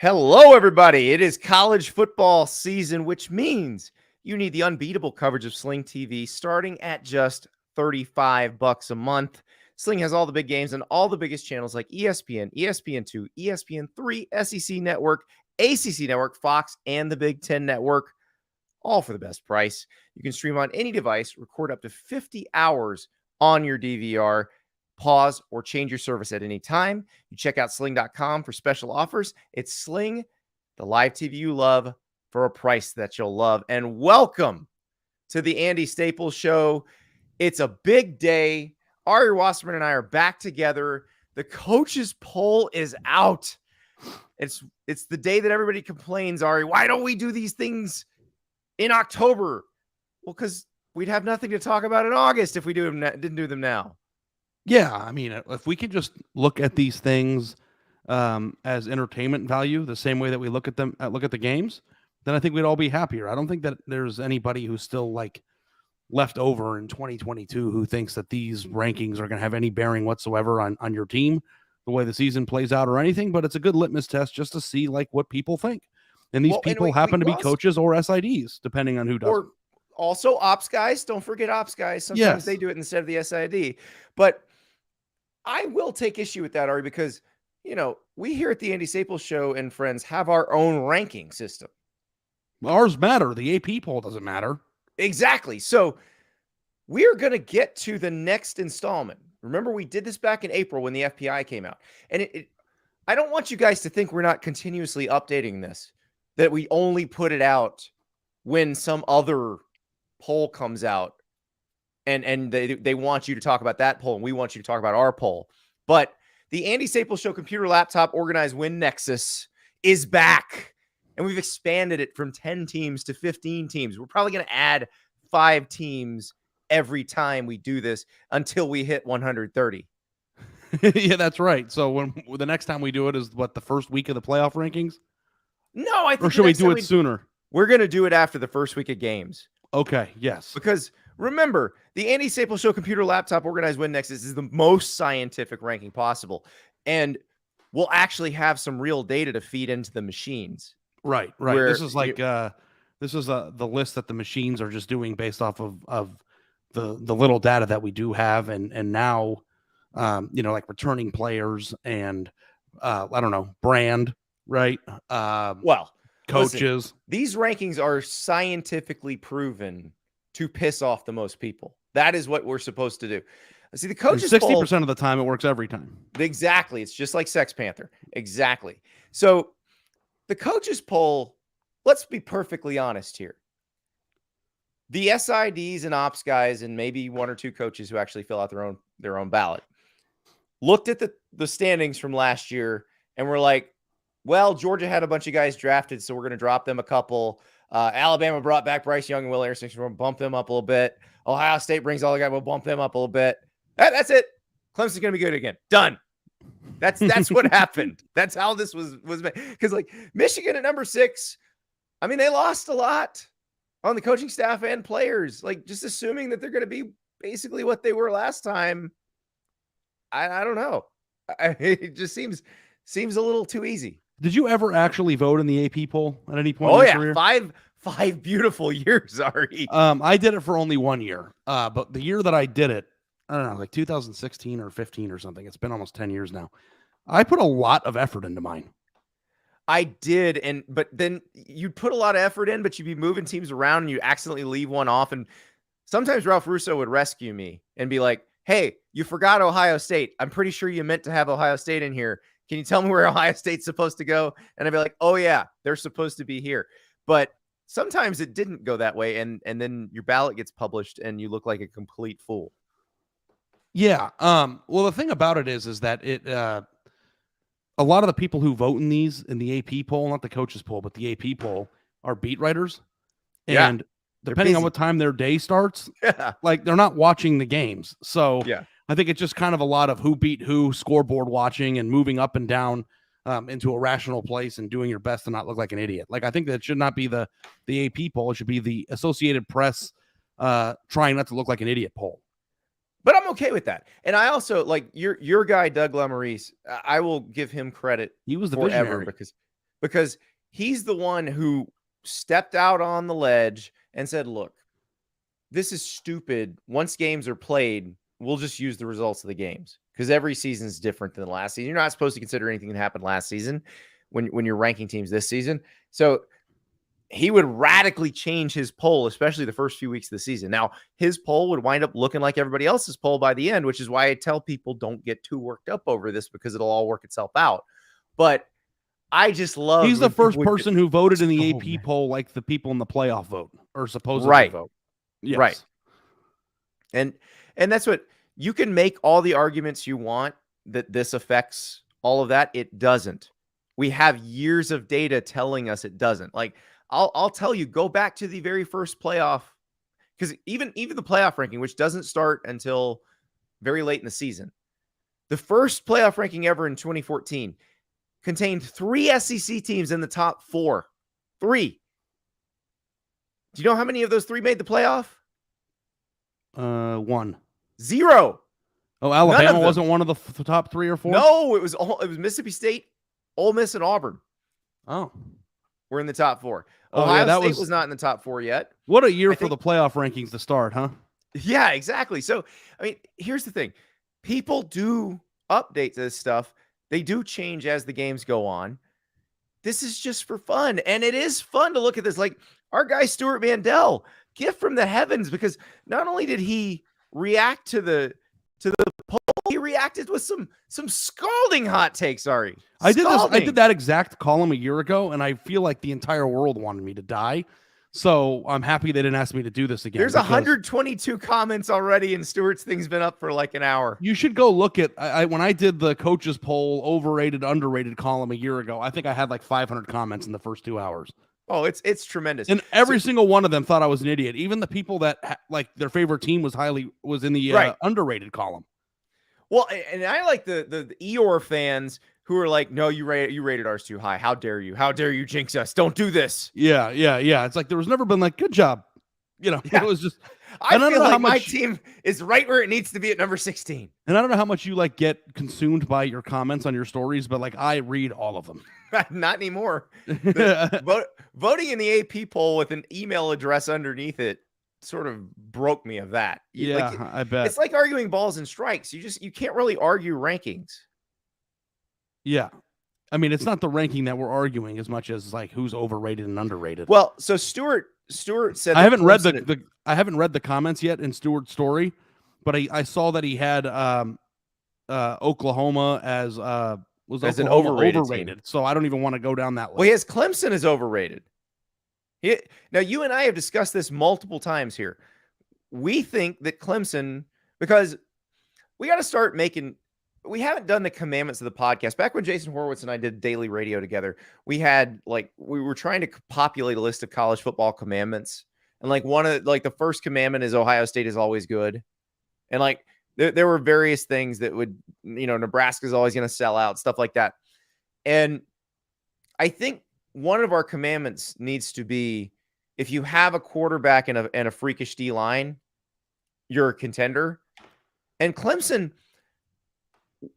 Hello, everybody. It is college football season, which means you need the unbeatable coverage of Sling TV starting at just $35 a month. Sling has all the big games and all the biggest channels like ESPN, ESPN2, ESPN3, SEC Network, ACC Network, Fox, and the Big Ten Network, all for the best price. You can stream on any device, record up to 50 hours on your DVR, pause, or change your service at any time. You check out sling.com for special offers. It's Sling, the live TV you love for a price that you'll love. And welcome to the Andy Staples Show. It's a big day. Ari Wasserman and I are back together. The coaches poll is out. It's the day that everybody complains, Ari, why don't we do these things in October? Well, because we'd have nothing to talk about in August if we didn't do them now. Yeah, I mean, if we could just look at these things as entertainment value, the same way that we look at the games, then I think we'd all be happier. I don't think that there's anybody who's still like left over in 2022 who thinks that these rankings are going to have any bearing whatsoever on your team, the way the season plays out or anything. But it's a good litmus test just to see like what people think. And these people happen to be coaches or SIDs, depending on who does. Or also ops guys. Don't forget ops guys. Sometimes they do it instead of the SID. But I will take issue with that, Ari, because, you know, we here at the Andy Staples Show and friends have our own ranking system. Ours matter. The AP poll doesn't matter. Exactly. So we're going to get to the next installment. Remember, we did this back in April when the FPI came out. And I don't want you guys to think we're not continuously updating this, that we only put it out when some other poll comes out. And they want you to talk about that poll, and we want you to talk about our poll. But the Andy Staples Show computer laptop organized win Nexus is back. And we've expanded it from 10 teams to 15 teams. We're probably going to add 5 teams every time we do this until we hit 130. Yeah, that's right. So when the next time we do it is what, the first week of the playoff rankings? No, I think. Or should we do it sooner? We're going to do it after the first week of games. Okay, yes. Because remember, the Andy Staples Show computer laptop organized win Nexus is the most scientific ranking possible. And we'll actually have some real data to feed into the machines. Right. This is like the list that the machines are just doing based off of the little data that we do have, and now like returning players and I don't know, brand, right? Coaches. Listen, these rankings are scientifically proven to piss off the most people. That is what we're supposed to do. See, the coaches 60% of the time, it works every time. Exactly. It's just like Sex Panther. Exactly. So the coaches poll, let's be perfectly honest here. The SIDs and ops guys, and maybe one or two coaches who actually fill out their own ballot, looked at the standings from last year and were like, well, Georgia had a bunch of guys drafted, so we're going to drop them a couple. Alabama brought back Bryce Young and Will Anderson. So we'll bump them up a little bit. Ohio State brings all the guys. We'll bump them up a little bit. That's it. Clemson's going to be good again. Done. That's what happened. That's how this was made. Because like Michigan at number 6, I mean, they lost a lot on the coaching staff and players. Like just assuming that they're going to be basically what they were last time. I don't know. It just seems a little too easy. Did you ever actually vote in the AP poll at any point? Oh, yeah. Career? Five beautiful years, Ari. I did it for only 1 year. But the year that I did it, I don't know, like 2016 or 15 or something. It's been almost 10 years now. I put a lot of effort into mine. I did. But then you'd put a lot of effort in, but you'd be moving teams around and you accidentally leave one off. And sometimes Ralph Russo would rescue me and be like, hey, you forgot Ohio State. I'm pretty sure you meant to have Ohio State in here. Can you tell me where Ohio State's supposed to go? And I'd be like, oh, yeah, they're supposed to be here. But sometimes it didn't go that way. And then your ballot gets published and you look like a complete fool. Yeah. Well, the thing about it is that it a lot of the people who vote in the AP poll, not the coaches poll, but the AP poll, are beat writers. And depending on what time their day starts, like they're not watching the games. So I think it's just kind of a lot of who beat who, scoreboard watching and moving up and down into a rational place and doing your best to not look like an idiot. Like, I think that should not be the AP poll. It should be the Associated Press trying not to look like an idiot poll. But I'm okay with that. And I also like your guy, Doug Lamarice. I will give him credit. He was the forever visionary. because because he's the one who stepped out on the ledge and said, look, this is stupid. Once games are played, we'll just use the results of the games because every season is different than the last season. You're not supposed to consider anything that happened last season when you're ranking teams this season. So he would radically change his poll, especially the first few weeks of the season. Now, his poll would wind up looking like everybody else's poll by the end, which is why I tell people don't get too worked up over this because it'll all work itself out. But I just love. He's the first person who voted in the AP poll like the people in the playoff vote or supposedly vote. Yes. Right. And that's what you can make all the arguments you want that this affects all of that. It doesn't. We have years of data telling us it doesn't. Like I'll tell you, go back to the very first playoff, because even the playoff ranking, which doesn't start until very late in the season, the first playoff ranking ever in 2014 contained 3 SEC teams in the top 4. 3. Do you know how many of those 3 made the playoff? 1. 0. Oh, Alabama wasn't one of the top 3 or 4? No, it was Mississippi State, Ole Miss, and Auburn. Oh. We're in the top 4. Ohio State was not in the top 4 yet. What a year for the playoff rankings to start, huh? Yeah, exactly. So, I mean, here's the thing. People do update this stuff. They do change as the games go on. This is just for fun. And it is fun to look at this. Like our guy, Stuart Mandel, gift from the heavens, because not only did he react to the poll, he reacted with some scalding hot takes, Ari. I did that exact column a year ago, and I feel like the entire world wanted me to die. So I'm happy they didn't ask me to do this again. There's 122 comments already, and Stuart's thing's been up for like an hour. You should go look at when I did the coaches poll, overrated, underrated column a year ago. I think I had like 500 comments in the first 2 hours. Oh, it's tremendous. And every single one of them thought I was an idiot. Even the people that like their favorite team was in the underrated column. Well, and I like the Eeyore fans who are like, no, you rated ours too high. How dare you? How dare you jinx us? Don't do this. Yeah. It's like there was never been like, good job. You know, It was just. I feel like my team is right where it needs to be at number 16. And I don't know how much you like get consumed by your comments on your stories, but like I read all of them. Not anymore. Voting in the AP poll with an email address underneath it sort of broke me of that. I bet. It's like arguing balls and strikes. You can't really argue rankings. Yeah. I mean, it's not the ranking that we're arguing as much as like who's overrated and underrated. Well, so Stuart said I haven't read I haven't read the comments yet in Stuart's story, but I saw that he had Oklahoma as an overrated. So I don't even want to go down that list. Well, he has Clemson as overrated. Now, you and I have discussed this multiple times here. We think that Clemson, because we got to start making. We haven't done the commandments of the podcast. Back when Jason Horowitz and I did daily radio together, we were trying to populate a list of college football commandments. And like the first commandment is Ohio State is always good. And like there were various things that would, Nebraska's always going to sell out, stuff like that. And I think one of our commandments needs to be, if you have a quarterback and a freakish D line, you're a contender. And Clemson,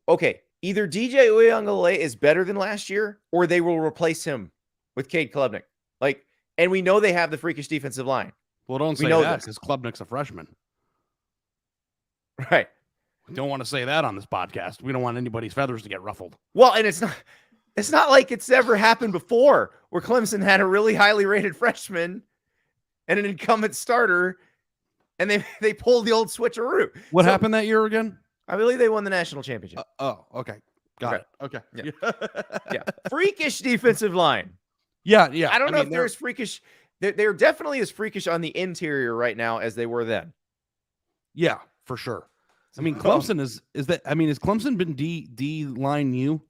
okay, either DJ Uyunglele is better than last year, or they will replace him with Cade Klubnik. And we know they have the freakish defensive line. Well, don't say that because Klubnik's a freshman. Right. We don't want to say that on this podcast. We don't want anybody's feathers to get ruffled. Well, and it's not like it's ever happened before where Clemson had a really highly rated freshman and an incumbent starter, and they pulled the old switcheroo. What happened that year again? I believe they won the national championship. Okay. Got it. Okay. Yeah. Freakish defensive line. Yeah. I don't know if they're as freakish. They're definitely as freakish on the interior right now as they were then. Yeah, for sure. I mean, Clemson has Clemson been D line U?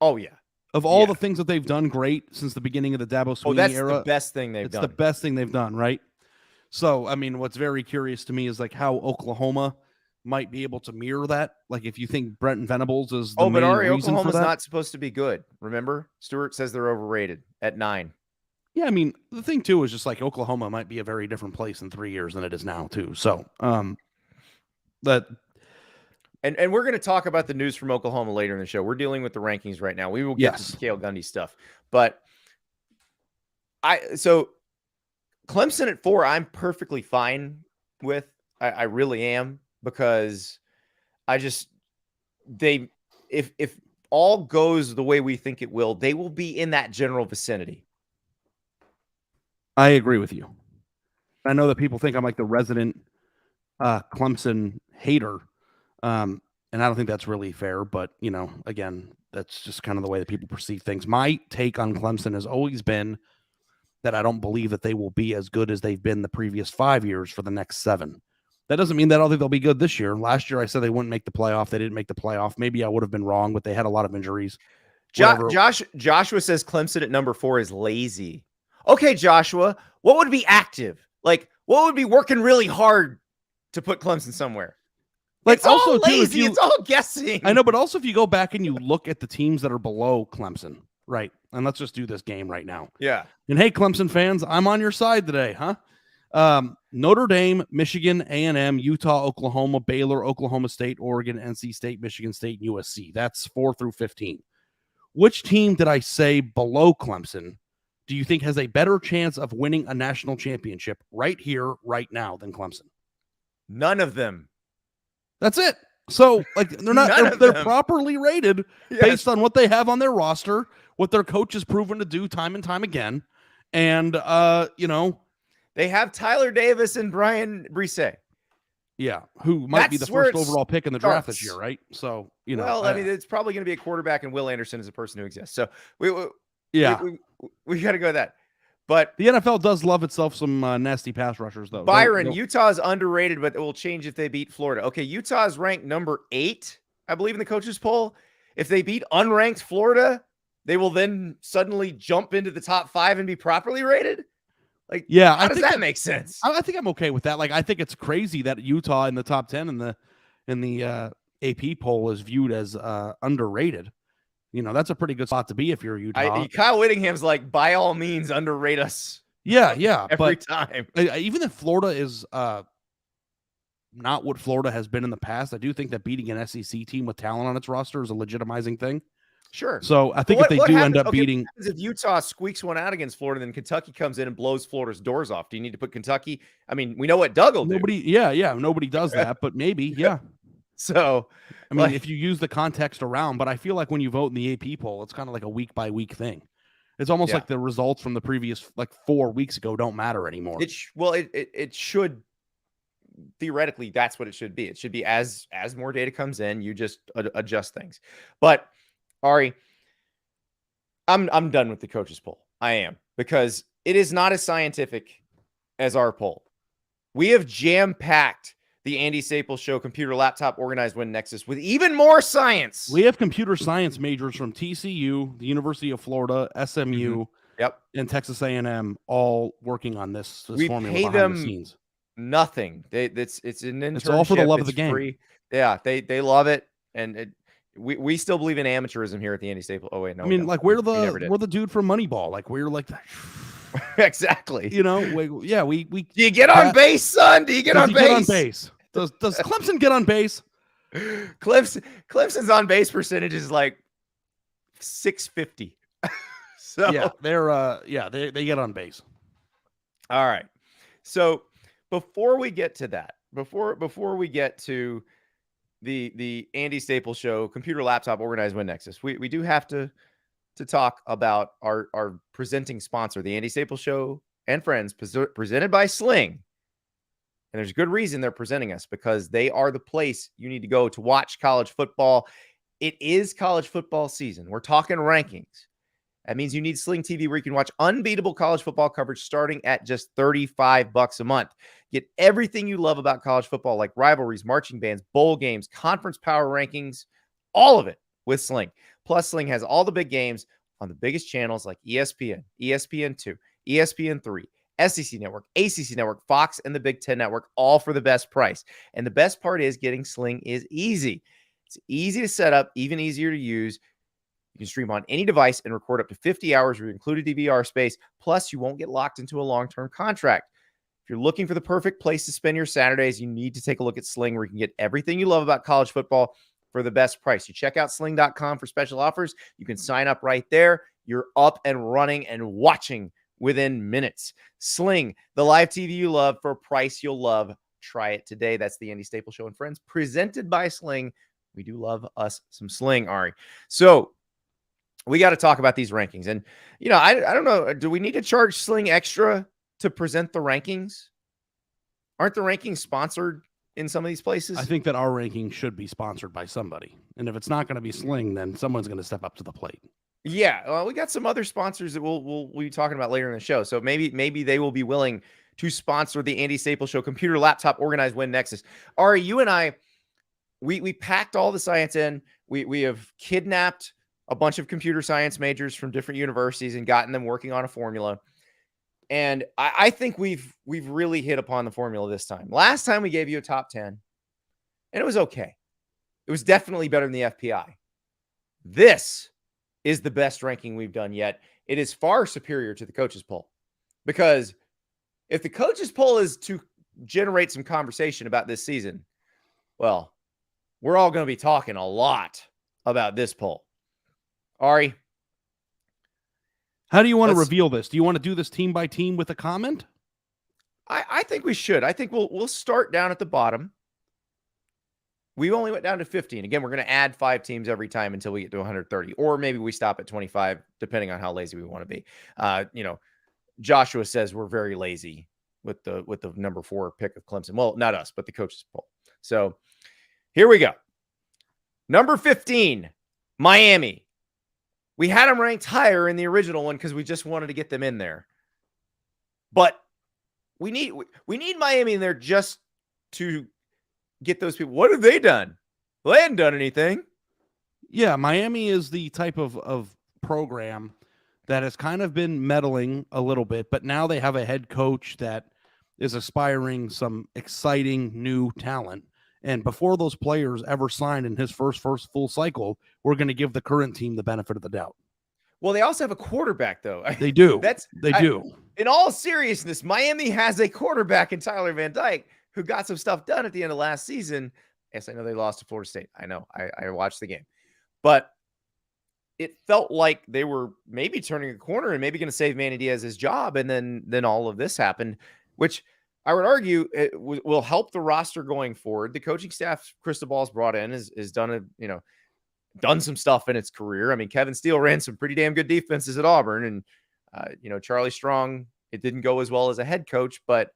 Oh, yeah. Of all the things that they've done great since the beginning of the Dabo Swinney era. That's the best thing they've done. It's the best thing they've done, right? So, I mean, what's very curious to me is like how Oklahoma might be able to mirror that. Like if you think Brent Venables is the main reason Oklahoma's for that. not supposed to be good. Remember? Stewart says they're overrated at 9. Yeah, I mean, the thing too is just like Oklahoma might be a very different place in 3 years than it is now too. So, And we're going to talk about the news from Oklahoma later in the show. We're dealing with the rankings right now. We will get to the Kale Gundy stuff. But so Clemson at 4, I'm perfectly fine with. I really am, because if all goes the way we think it will, they will be in that general vicinity. I agree with you. I know that people think I'm like the resident Clemson hater. And I don't think that's really fair, but again, that's just kind of the way that people perceive things. My take on Clemson has always been that I don't believe that they will be as good as they've been the previous 5 years for the next 7. That doesn't mean that I don't think they'll be good this year. Last year, I said they wouldn't make the playoff. They didn't make the playoff. Maybe I would have been wrong, but they had a lot of injuries. Joshua says Clemson at number 4 is lazy. Okay, Joshua, what would be active? Like, what would be working really hard to put Clemson somewhere? Like, it's also all lazy. It's all guessing. I know, but also if you go back and you look at the teams that are below Clemson, right? And let's just do this game right now. Yeah. And hey, Clemson fans, I'm on your side today, huh? Notre Dame, Michigan, A&M, Utah, Oklahoma, Baylor, Oklahoma State, Oregon, NC State, Michigan State, and USC. That's 4 through 15. Which team did I say below Clemson do you think has a better chance of winning a national championship right here, right now than Clemson? None of them. That's it. So, like, they're properly rated based on what they have on their roster, what their coach has proven to do time and time again. And, they have Tyler Davis and Brian Brise. Yeah, who might be the first overall pick in the draft this year, right? So, Well, I mean, it's probably going to be a quarterback, and Will Anderson is a person who exists. So, we got to go with that. But the NFL does love itself some nasty pass rushers, though. Byron, Utah is underrated, but it will change if they beat Florida. Okay, Utah is ranked number 8, I believe, in the coaches poll. If they beat unranked Florida, they will then suddenly jump into the top 5 and be properly rated. Like, yeah, how does that make sense? I think I'm okay with that. Like, I think it's crazy that Utah in the top 10 in the AP poll is viewed as underrated. That's a pretty good spot to be if you're Utah. Kyle Whittingham's like, by all means, underrate us. Yeah. Every time. Even if Florida is not what Florida has been in the past, I do think that beating an SEC team with talent on its roster is a legitimizing thing. Sure. So I think if they do end up beating, what happens if Utah squeaks one out against Florida, then Kentucky comes in and blows Florida's doors off? Do you need to put Kentucky? I mean, we know what Doug will do. Nobody does that, but maybe, yeah. So, I mean, if you use the context around, but I feel like when you vote in the AP poll, it's kind of like a week by week thing. It's almost like the results from the previous 4 weeks ago don't matter anymore. It should theoretically, that's what it should be. It should be as more data comes in, you just adjust things. But Ari, I'm done with the coaches poll. I am, because it is not as scientific as our poll. We have jam-packed the Andy Staples Show Computer Laptop Organized Win Nexus with even more science. We have computer science majors from TCU, the University of Florida, SMU, and Texas A&M all working on this formula behind the scenes. Nothing. It's an internship. It's all for the love of the game. Free. Yeah, they love it, and we still believe in amateurism here at the Andy Staples. Oh wait, no. I mean, like we're the dude from Moneyball. Like we're like exactly. We Do you get on base, son? Do you get on base? Does Clemson get on base? Clemson's on base percentage is like 650. So yeah, they get on base. All right. So before we get to that, before we get to the Andy Staples Show Computer Laptop Organized Win Nexus, we do have to talk about our presenting sponsor, the Andy Staples Show and Friends, presented by Sling. And there's a good reason they're presenting us, because they are the place you need to go to watch college football. It is college football season. We're talking rankings. That means you need Sling TV, where you can watch unbeatable college football coverage starting at just $35 a month. Get everything you love about college football, like rivalries, marching bands, bowl games, conference power rankings, all of it with Sling. Plus, Sling has all the big games on the biggest channels like ESPN, ESPN2, ESPN3, SEC Network, ACC Network, Fox, and the Big Ten Network, all for the best price. And the best part is, getting Sling is easy. It's easy to set up, even easier to use. You can stream on any device and record up to 50 hours with included DVR space. Plus, you won't get locked into a long-term contract. If you're looking for the perfect place to spend your Saturdays, you need to take a look at Sling, where you can get everything you love about college football for the best price. You check out sling.com for special offers. You can sign up right there. You're up and running and watching within minutes. Sling, the live TV you love for a price you'll love. Try it today. That's the Andy Staples Show and Friends, presented by Sling. We do love us some Sling, Ari. So we got to talk about these rankings. And, I don't know. Do we need to charge Sling extra to present the rankings? Aren't the rankings sponsored in some of these places? I think that our ranking should be sponsored by somebody. And if it's not going to be Sling, then someone's going to step up to the plate. Yeah. Well, we got some other sponsors that we'll be talking about later in the show. So maybe they will be willing to sponsor the Andy Staples Show computer, laptop, organized win Nexus. Ari, you and I, we packed all the science in. We have kidnapped a bunch of computer science majors from different universities and gotten them working on a formula. And I think we've really hit upon the formula this time. Last time we gave you a top 10, and it was okay. It was definitely better than the FPI. This is the best ranking we've done yet. It is far superior to the coaches poll, because if the coaches poll is to generate some conversation about this season, well, we're all going to be talking a lot about this poll. Ari, how do you want to reveal this? Do you want to do this team by team with a comment? I think we should. I think we'll start down at the bottom. We only went down to 50. And again, we're going to add 5 teams every time until we get to 130, or maybe we stop at 25, depending on how lazy we want to be. Joshua says we're very lazy with the number 4 pick of Clemson. Well, not us, but the coaches poll. So here we go. Number 15, Miami. We had them ranked higher in the original one because we just wanted to get them in there. But we need Miami in there just to get those people. What have they done? Well, they hadn't done anything. Yeah, Miami is the type of program that has kind of been meddling a little bit, but now they have a head coach that is aspiring some exciting new talent. And before those players ever signed in his first full cycle, we're going to give the current team the benefit of the doubt. Well, they also have a quarterback, though. They do. They do. In all seriousness, Miami has a quarterback in Tyler Van Dyke who got some stuff done at the end of last season. Yes, I know they lost to Florida State. I know. I watched the game. But it felt like they were maybe turning a corner and maybe going to save Manny Diaz's job. And then all of this happened, which I would argue it will help the roster going forward. The coaching staff Cristobal's brought in has done done some stuff in its career. I mean, Kevin Steele ran some pretty damn good defenses at Auburn, and Charlie Strong, it didn't go as well as a head coach, but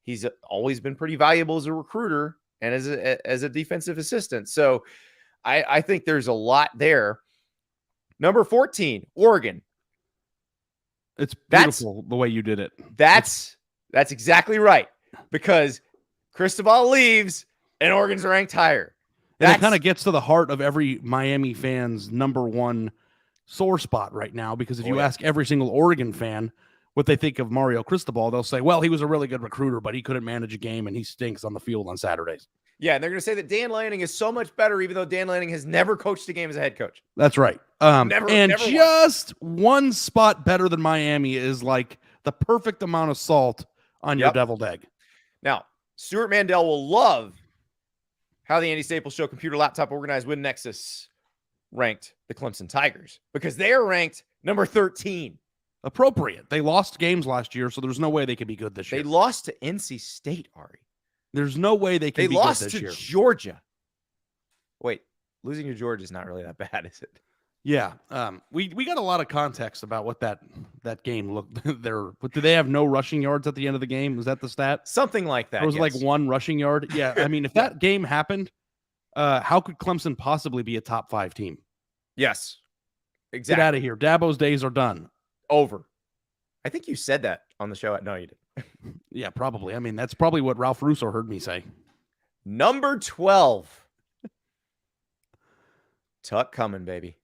he's always been pretty valuable as a recruiter and as a defensive assistant. So I think there's a lot there. Number 14, Oregon. It's beautiful the way you did it. That's exactly right, because Cristobal leaves and Oregon's ranked higher. And it kind of gets to the heart of every Miami fan's number one sore spot right now, because if you ask every single Oregon fan what they think of Mario Cristobal, they'll say, well, he was a really good recruiter, but he couldn't manage a game and he stinks on the field on Saturdays. Yeah, and they're going to say that Dan Lanning is so much better, even though Dan Lanning has never coached a game as a head coach. That's right. Never just one spot better than Miami is like the perfect amount of salt on your deviled egg. Now, Stuart Mandel will love how the Andy Staples Show computer, laptop, organized win Nexus ranked the Clemson Tigers, because they are ranked number 13. Appropriate. They lost games last year, so there's no way they could be good this year. They lost to NC State, Ari. There's no way they can be good this year. They lost to Georgia. Wait, losing to Georgia is not really that bad, is it? Yeah. We got a lot of context about what that game looked there. But did they have no rushing yards at the end of the game? Was that the stat? Something like that. It was like 1 rushing yard. Yeah. I mean, if that game happened, how could Clemson possibly be a top 5 team? Yes. Exactly. Get out of here. Dabo's days are done. Over. I think you said that on the show. No, you didn't. Yeah, probably. I mean, that's probably what Ralph Russo heard me say. Number 12. Tuck coming, baby.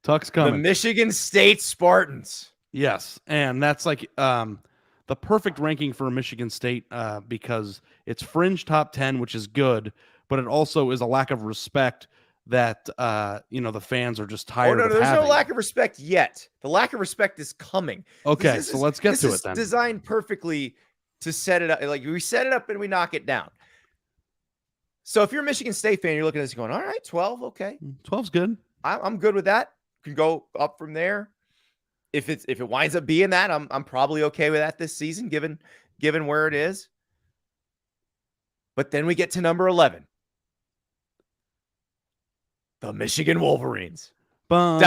Tuck's coming. The Michigan State Spartans. Yes, and that's like the perfect ranking for Michigan State because it's fringe top 10, which is good, but it also is a lack of respect that the fans are just tired of there's having. No lack of respect yet. The lack of respect is coming. Okay, so let's get to it then. Designed perfectly to set it up. Like we set it up and we knock it down. So if you're a Michigan State fan, you're looking at this going, all right, 12, okay. 12's good. I'm good with that. Can go up from there. If it winds up being that, I'm probably okay with that this season, given where it is. But then we get to number 11. The Michigan Wolverines. The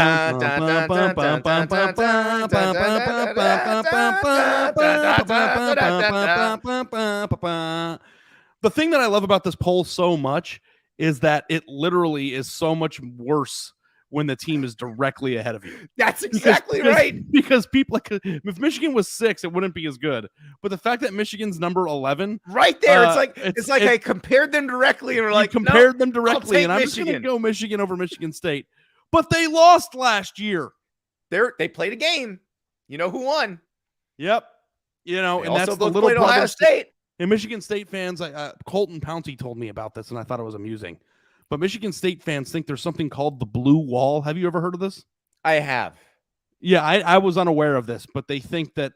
thing that I love about this poll so much is that it literally is so much worse when the team is directly ahead of you. That's exactly right. Because people, like, if Michigan was 6, it wouldn't be as good. But the fact that Michigan's number 11, right there, it's like I compared them directly, and we're like, compared them directly, and I'm Michigan. just going to go Michigan over Michigan State. But they lost last year. They played a game. You know who won? Yep. You know, They and that's also the both little played brother. Ohio State. And Michigan State fans, Colton Pouncey told me about this, and I thought it was amusing. But Michigan State fans think there's something called the blue wall. Have you ever heard of this? I have. Yeah, I was unaware of this, but they think that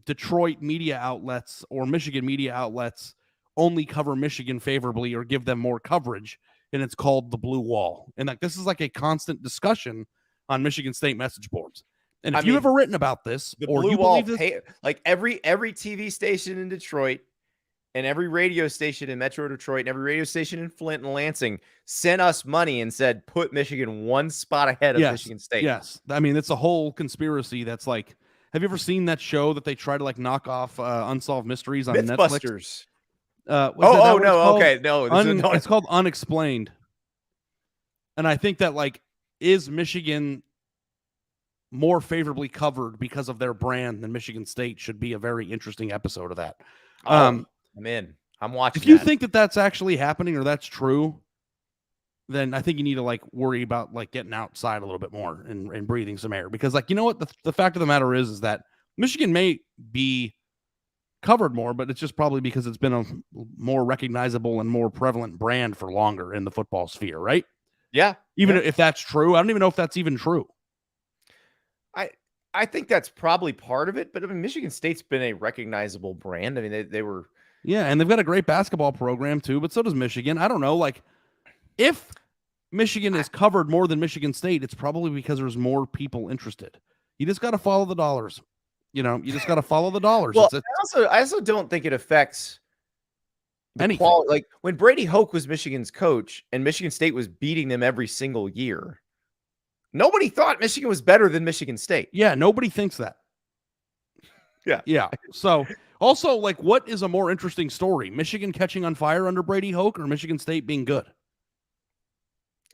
Detroit media outlets or Michigan media outlets only cover Michigan favorably or give them more coverage, and it's called the blue wall. And like this is like a constant discussion on Michigan State message boards. And if you've ever written about this, the or blue you wall, believe this, like every TV station in Detroit and every radio station in Metro Detroit and every radio station in Flint and Lansing sent us money and said, put Michigan one spot ahead of Michigan State. Yes. I mean, it's a whole conspiracy that's like, have you ever seen that show that they try to like knock off Unsolved Mysteries on Mythbusters. Netflix? It's called Unexplained. And I think that like, is Michigan more favorably covered because of their brand than Michigan State should be a very interesting episode of that. I'm in. I'm watching. If you think that that's actually happening or that's true, then I think you need to like worry about like getting outside a little bit more and breathing some air, because like, you know what, the fact of the matter is that Michigan may be covered more, but it's just probably because it's been a more recognizable and more prevalent brand for longer in the football sphere, right? Yeah. Even if that's true, I don't even know if that's even true. I think that's probably part of it, but I mean, Michigan State's been a recognizable brand. I mean, they were. Yeah, and they've got a great basketball program too, but so does Michigan. I don't know, like if Michigan is covered more than Michigan State, it's probably because there's more people interested. You just got to follow the dollars. You know, you just got to follow the dollars. Well, I also don't think it affects anything. Like when Brady Hoke was Michigan's coach and Michigan State was beating them every single year, nobody thought Michigan was better than Michigan State. Yeah, nobody thinks that. Yeah. So also, like, what is a more interesting story? Michigan catching on fire under Brady Hoke or Michigan State being good?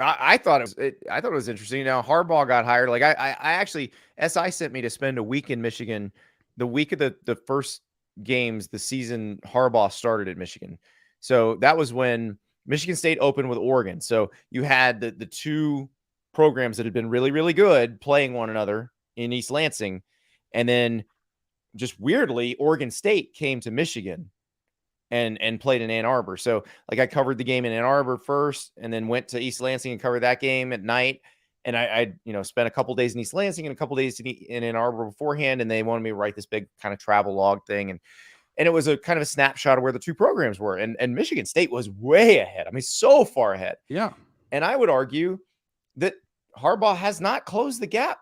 I thought it was interesting. Now Harbaugh got hired. Like I actually, SI sent me to spend a week in Michigan, the week of the first games, the season Harbaugh started at Michigan. So that was when Michigan State opened with Oregon. So you had the two programs that had been really, really good playing one another in East Lansing. And then just weirdly, Oregon State came to Michigan and played in Ann Arbor. So like I covered the game in Ann Arbor first and then went to East Lansing and covered that game at night. And I spent a couple days in East Lansing and a couple days in Ann Arbor beforehand. And they wanted me to write this big kind of travel log thing. And it was a kind of a snapshot of where the two programs were. And Michigan State was way ahead. I mean, so far ahead. Yeah. And I would argue that Harbaugh has not closed the gap.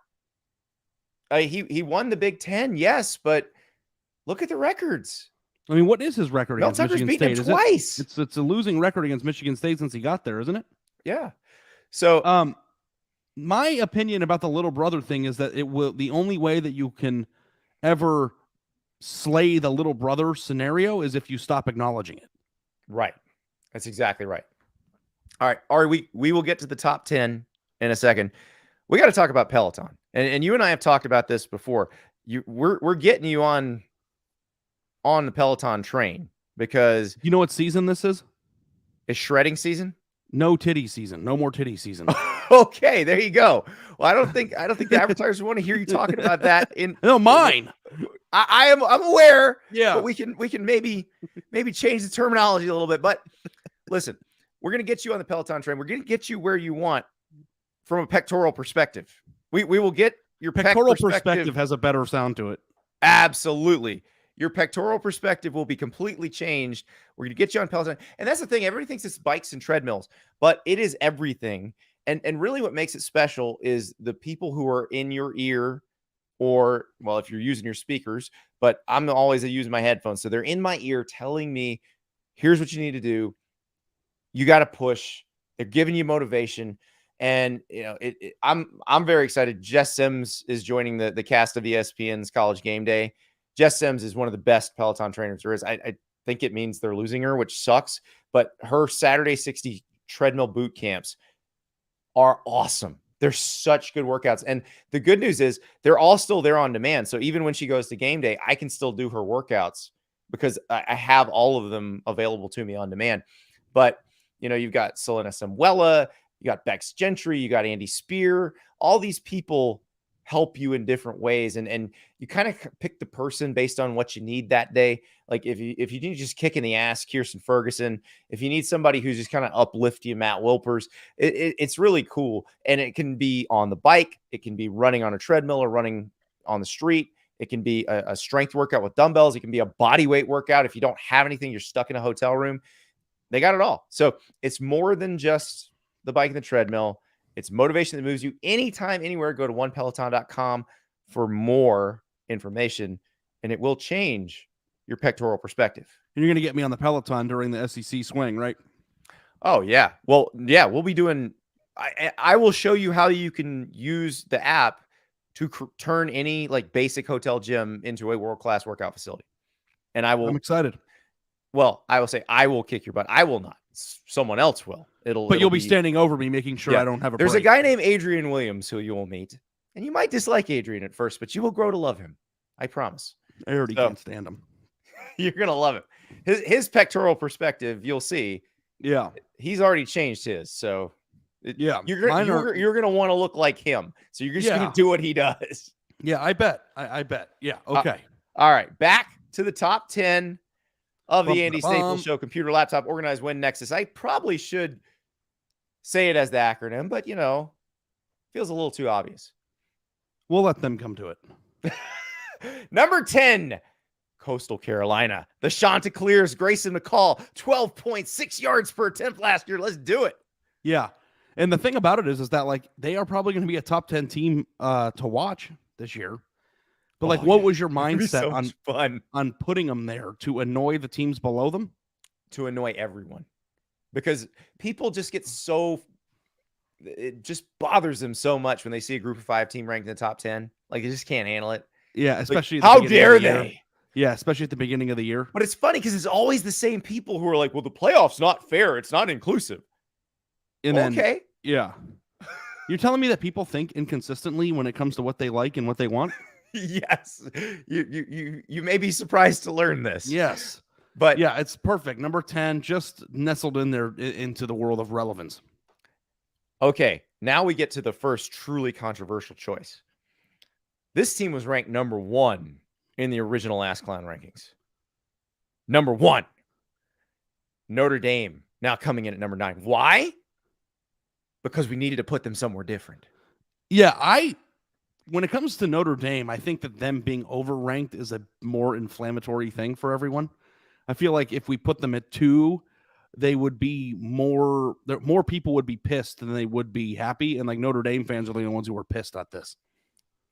He won the Big Ten, yes, but look at the records. I mean, what is his record against Michigan State? Him twice. It's a losing record against Michigan State since he got there, isn't it? Yeah. So, my opinion about the little brother thing is that the only way that you can ever slay the little brother scenario is if you stop acknowledging it. Right. That's exactly right. All right, Ari, we will get to the top 10 in a second. We got to talk about Peloton. And you and I have talked about this before. We're getting you on the Peloton train because you know what season this is? It's shredding season? No titty season. No more titty season. Okay, there you go. Well, I don't think the advertisers want to hear you talking about that No, mine. I'm aware. Yeah. But we can maybe change the terminology a little bit. But listen, we're gonna get you on the Peloton train. We're gonna get you where you want from a pectoral perspective. We will get your pectoral perspective has a better sound to it. Absolutely. Your pectoral perspective will be completely changed. We're going to get you on Peloton. And that's the thing. Everybody thinks it's bikes and treadmills, but it is everything. And really what makes it special is the people who are in your ear, or, well, if you're using your speakers, but I'm always using my headphones. So they're in my ear telling me, here's what you need to do. You got to push. They're giving you motivation. And, you know, I'm very excited. Jess Sims is joining the cast of ESPN's College Game Day. Jess Sims is one of the best Peloton trainers there is. I think it means they're losing her, which sucks. But her Saturday 60 treadmill boot camps are awesome. They're such good workouts. And the good news is they're all still there on demand. So even when she goes to game day, I can still do her workouts because I have all of them available to me on demand. But, you know, you've got Selena Samuela, you got Bex Gentry, you got Andy Spear. All these people help you in different ways. And you kind of pick the person based on what you need that day. Like if you need just kick in the ass, Kirsten Ferguson. If you need somebody who's just kind of uplift you, Matt Wilpers. It's really cool. And it can be on the bike. It can be running on a treadmill or running on the street. It can be a strength workout with dumbbells. It can be a body weight workout. If you don't have anything, you're stuck in a hotel room. They got it all. So it's more than just the bike and the treadmill. It's motivation that moves you anytime, anywhere. Go to onepeloton.com for more information, and it will change your pectoral perspective. And you're going to get me on the Peloton during the SEC swing, right? Oh, yeah. Well, yeah, we'll be doing – I will show you how you can use the app to turn any like basic hotel gym into a world-class workout facility. And I'm excited. Well, I will say I will kick your butt. I will not. Someone else will. But you'll be standing over me, making sure I don't have a There's break. a guy named Adrian Williams who you will meet, and you might dislike Adrian at first, but you will grow to love him. I promise. I already can't stand him. You're gonna love it. His pectoral perspective, you'll see. Yeah, he's already changed his. So yeah, you're gonna want to look like him. So you're just gonna do what he does. Yeah, I bet. I bet. Yeah. Okay. All right. Back to the top 10 of the Andy Staples Show. Computer, laptop, organize, win, Nexus. I probably should say it as the acronym, but, you know, feels a little too obvious. We'll let them come to it. Number 10, Coastal Carolina. The Chanticleers, Grayson McCall, 12.6 yards per attempt last year. Let's do it. Yeah. And the thing about it is that, like, they are probably going to be a top 10 team to watch this year. But, like, what was your mindset on putting them there? To annoy the teams below them? To annoy everyone. Because people just get so – it just bothers them so much when they see a group of 5 team ranked in the top 10. Like, they just can't handle it. Yeah, especially like, how dare they? Yeah, especially at the beginning of the year. But it's funny because it's always the same people who are like, well, the playoff's not fair. It's not inclusive. And then, okay. Yeah. You're telling me that people think inconsistently when it comes to what they like and what they want? Yes. You may be surprised to learn this. Yes. But yeah, it's perfect. Number 10, just nestled in there into the world of relevance. Okay. Now we get to the first truly controversial choice. This team was ranked number 1 in the original ASSCLOWN rankings. Number 1. Notre Dame now coming in at number 9. Why? Because we needed to put them somewhere different. Yeah, when it comes to Notre Dame, I think that them being overranked is a more inflammatory thing for everyone. I feel like if we put them at 2, they would be more people would be pissed than they would be happy. And like Notre Dame fans are the only ones who are pissed at this.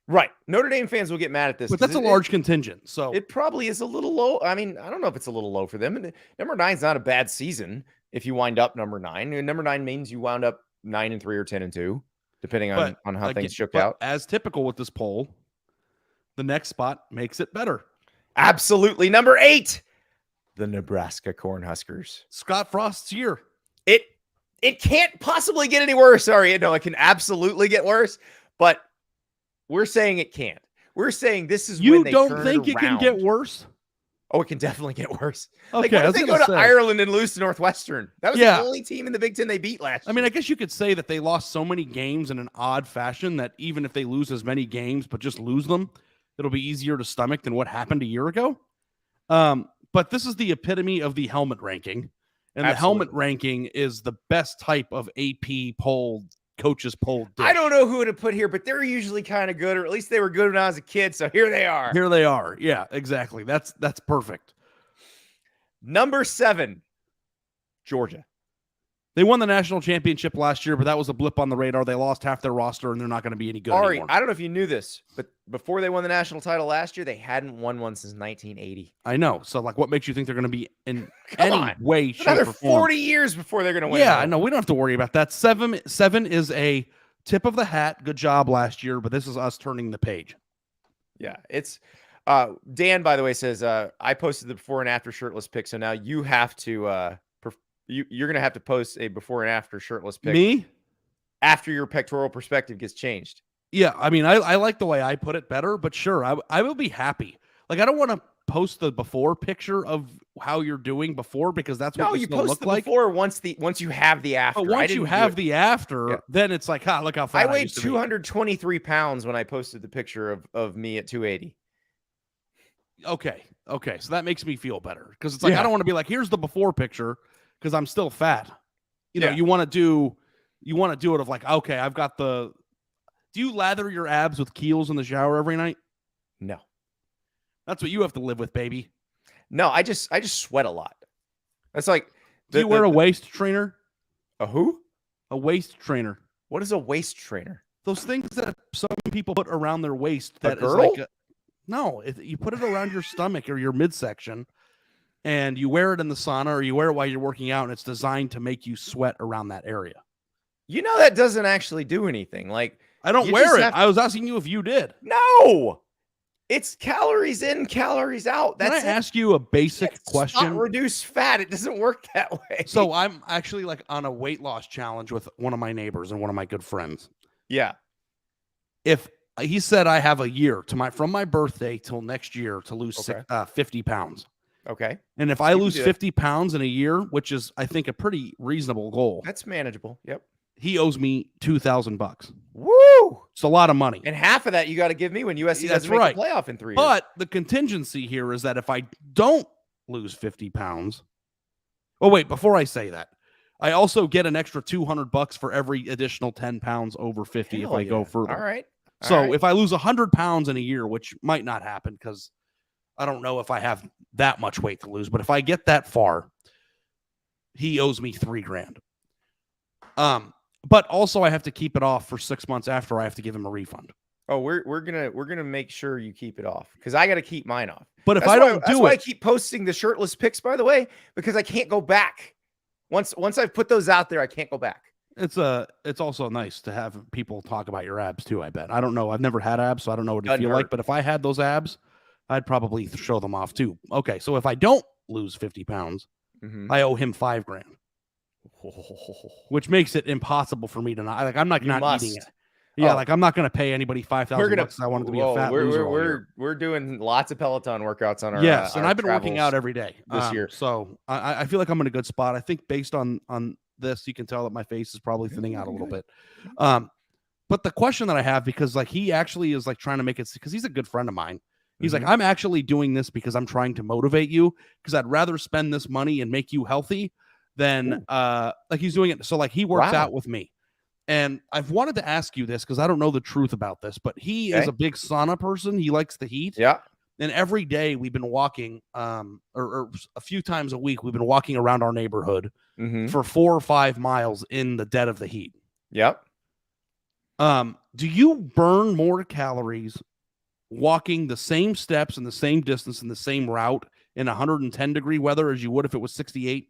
Right. Notre Dame fans will get mad at this. But that's a large contingent. So it probably is a little low. I mean, I don't know if it's a little low for them. And number 9 is not a bad season if you wind up number 9. And number 9 means you wound up 9-3 or 10-2, depending on how things shook out. As typical with this poll, the next spot makes it better. Absolutely. Number 8, the Nebraska Cornhuskers. Scott Frost's year. It can't possibly get any worse. Sorry, no, it can absolutely get worse, but we're saying it can't. We're saying this is when they turn it around. You don't think it can get worse? Oh, it can definitely get worse. Okay, like, what if they go to Ireland and lose to Northwestern? That was the only team in the Big Ten they beat last year. I mean, I guess you could say that they lost so many games in an odd fashion that even if they lose as many games, but just lose them, it'll be easier to stomach than what happened a year ago. But this is the epitome of the helmet ranking. And the helmet ranking is the best type of AP poll coaches poll dish. I don't know who to put here, but they're usually kind of good, or at least they were good when I was a kid. So here they are. Here they are. Yeah, exactly. That's perfect. Number 7, Georgia. They won the national championship last year, but that was a blip on the radar. They lost half their roster, and they're not going to be any good Ari, anymore. I don't know if you knew this, but before they won the national title last year, they hadn't won one since 1980. I know. So, like, what makes you think they're going to be in any way, shape, another or form? 40 years before they're going to win? Yeah, I know. We don't have to worry about that. Seven is a tip of the hat. Good job last year, but this is us turning the page. Yeah, it's Dan, by the way, says I posted the before and after shirtless pic, so now you have to you're gonna have to post a before and after shirtless pic. Me? After your pectoral perspective gets changed. Yeah, I mean, I like the way I put it better, but sure, I will be happy. Like, I don't want to post the before picture of how you're doing before, because that's what you post post look the like. before once you have the after. But once you have the after, then it's like, look how fat I weighed used to 223 pounds when I posted the picture of me at 280. Okay, so that makes me feel better, because it's like I don't want to be like, here's the before picture, because I'm still fat. You know, you want to do it of like, okay, I've got the. Do you lather your abs with Keels in the shower every night? No. That's what you have to live with, baby. No, I just sweat a lot. That's like. Do you wear a waist trainer? A who? A waist trainer. What is a waist trainer? Those things that some people put around their waist. That a girdle? is like no, you put it around your stomach or your midsection, and you wear it in the sauna, or you wear it while you're working out, and it's designed to make you sweat around that area. You know that doesn't actually do anything. Like, I don't wear it. I was asking you if you did. No. It's calories in, calories out. Can I ask you a basic question? Not reduce fat. It doesn't work that way. So I'm actually like on a weight loss challenge with one of my neighbors and one of my good friends. Yeah. If he said I have a year from my birthday till next year to lose 50 pounds. Okay. And if I lose 50 pounds in a year, which is, I think, a pretty reasonable goal. That's manageable. Yep. He owes me $2,000. Woo! It's a lot of money. And half of that you got to give me when USC doesn't make the playoff in 3 years. But the contingency here is that if I don't lose 50 pounds. Oh, wait, before I say that, I also get an extra $200 for every additional 10 pounds over 50 if I go further. All right. So if I lose 100 pounds in a year, which might not happen because I don't know if I have that much weight to lose, but if I get that far, he owes me $3,000. But also I have to keep it off for 6 months after I have to give him a refund. Oh, we're gonna make sure you keep it off, because I got to keep mine off. But if I don't do it, that's why I keep posting the shirtless pics, by the way, because I can't go back. Once I've put those out there, I can't go back. It's also nice to have people talk about your abs too, I bet. I don't know. I've never had abs, so I don't know what it feel like. But if I had those abs, I'd probably show them off too. Okay, so if I don't lose 50 pounds, I owe him $5,000. Which makes it impossible for me to not. Like, I'm not eating it. Yeah, like I'm not going to pay anybody $5,000. I wanted to be a fat loser. We're doing lots of Peloton workouts on our and I've been working out every day this year. So I feel like I'm in a good spot. I think based on this, you can tell that my face is probably thinning out a little bit. But the question that I have, because like he actually is like trying to make it, because he's a good friend of mine. He's like, I'm actually doing this because I'm trying to motivate you, because I'd rather spend this money and make you healthy than like he's doing it. So like he works out with me. And I've wanted to ask you this because I don't know the truth about this, but he is a big sauna person. He likes the heat. Yeah. And every day we've been walking, or a few times a week, we've been walking around our neighborhood for 4 or 5 miles in the dead of the heat. Yep. Do you burn more calories walking the same steps and the same distance and the same route in 110-degree weather as you would if it was 68?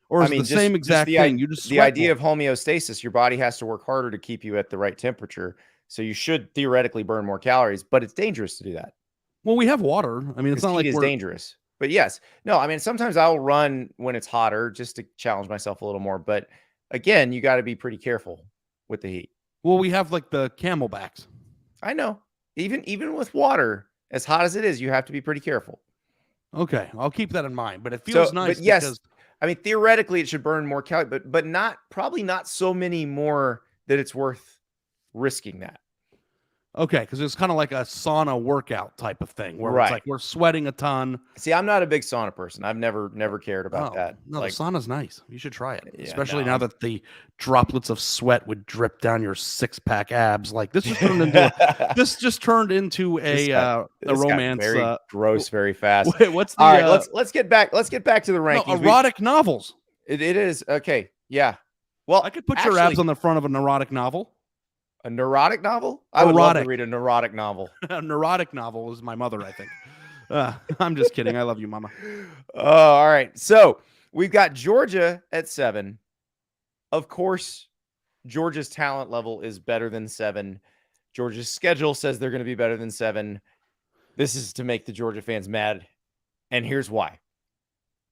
Or is it the same exact thing? You just the idea of homeostasis, your body has to work harder to keep you at the right temperature. So you should theoretically burn more calories, but it's dangerous to do that. Well, we have water. I mean, it's not like it's dangerous. But yes, no, I mean, sometimes I'll run when it's hotter just to challenge myself a little more. But again, you got to be pretty careful with the heat. Well, we have like the Camelbacks. I know. Even with water, as hot as it is, you have to be pretty careful. Okay, I'll keep that in mind. But it feels nice. But yes, I mean, theoretically, it should burn more calories, but probably not so many more that it's worth risking that. Okay, because it's kind of like a sauna workout type of thing where it's Right. like we're sweating a ton. See, I'm not a big sauna person. I've never cared about that. No, Like, the sauna's nice. You should try it, yeah, especially no, now that the droplets of sweat would drip down your 6-pack abs. Like this just turned into This got romance. very gross, very fast. What's the? All right, let's get back to the rankings. No, erotic novels. It is okay. Yeah. Well, I could put your abs on the front of a neurotic novel. A neurotic novel? I would love to read a neurotic novel. A neurotic novel is my mother, I think. I'm just kidding. I love you, Mama. Oh, all right. So we've got Georgia at 7. Of course, Georgia's talent level is better than 7. Georgia's schedule says they're going to be better than 7. This is to make the Georgia fans mad, and here's why.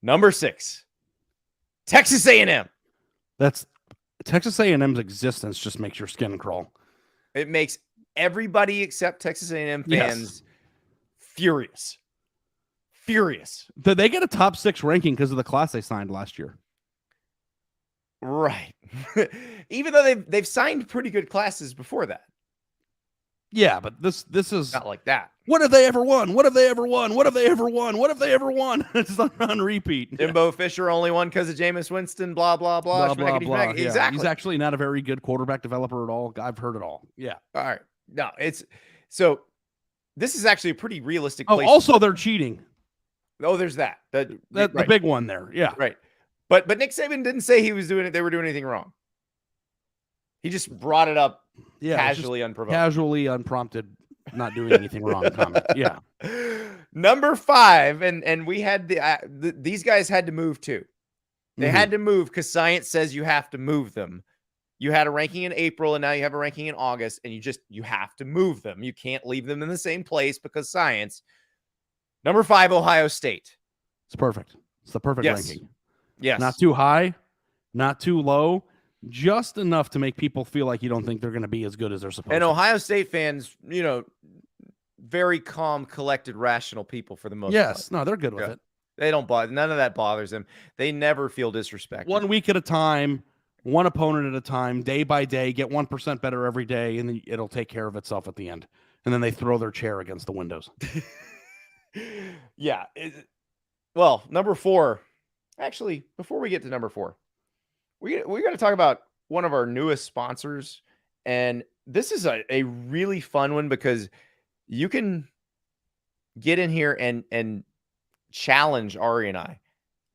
Number 6, Texas A&M. That's Texas A&M's existence just makes your skin crawl. It makes everybody except Texas A&M fans furious. Furious. Did they get a top 6 ranking because of the class they signed last year? Right. Even though they've signed pretty good classes before that. Yeah, but this is not like that. What have they ever won? What have they ever won? What have they ever won? What have they ever won? It's on repeat. Jimbo Fisher only won because of Jameis Winston, blah, blah, blah. Blah, blah, blah. Yeah, exactly. he's actually not a very good quarterback developer at all. I've heard it all. Yeah. All right. No, so this is actually a pretty realistic place. Also, they're cheating. Oh, there's that. The big one there. Yeah. Right. But Nick Saban didn't say they were doing anything wrong. He just brought it up casually, unprovoked. Casually, unprompted, not doing anything wrong comment. Yeah. Number 5, and we had these guys had to move too. They had to move because science says you have to move them. You had a ranking in April, and now you have a ranking in August, and you have to move them. You can't leave them in the same place because science. Number 5, Ohio State. It's perfect. It's the perfect ranking. Yes. Not too high, not too low, just enough to make people feel like you don't think they're going to be as good as they're supposed to. And Ohio State fans, very calm, collected, rational people for the most part. Yes. No, they're good with it. They don't bother. None of that bothers them. They never feel disrespected. 1 week at a time, one opponent at a time, day by day, get 1% better every day, and then it'll take care of itself at the end. And then they throw their chair against the windows. Yeah. Well, number 4. Actually, before we get to number 4, we got to talk about one of our newest sponsors. And this is a really fun one because you can get in here and challenge Ari and I.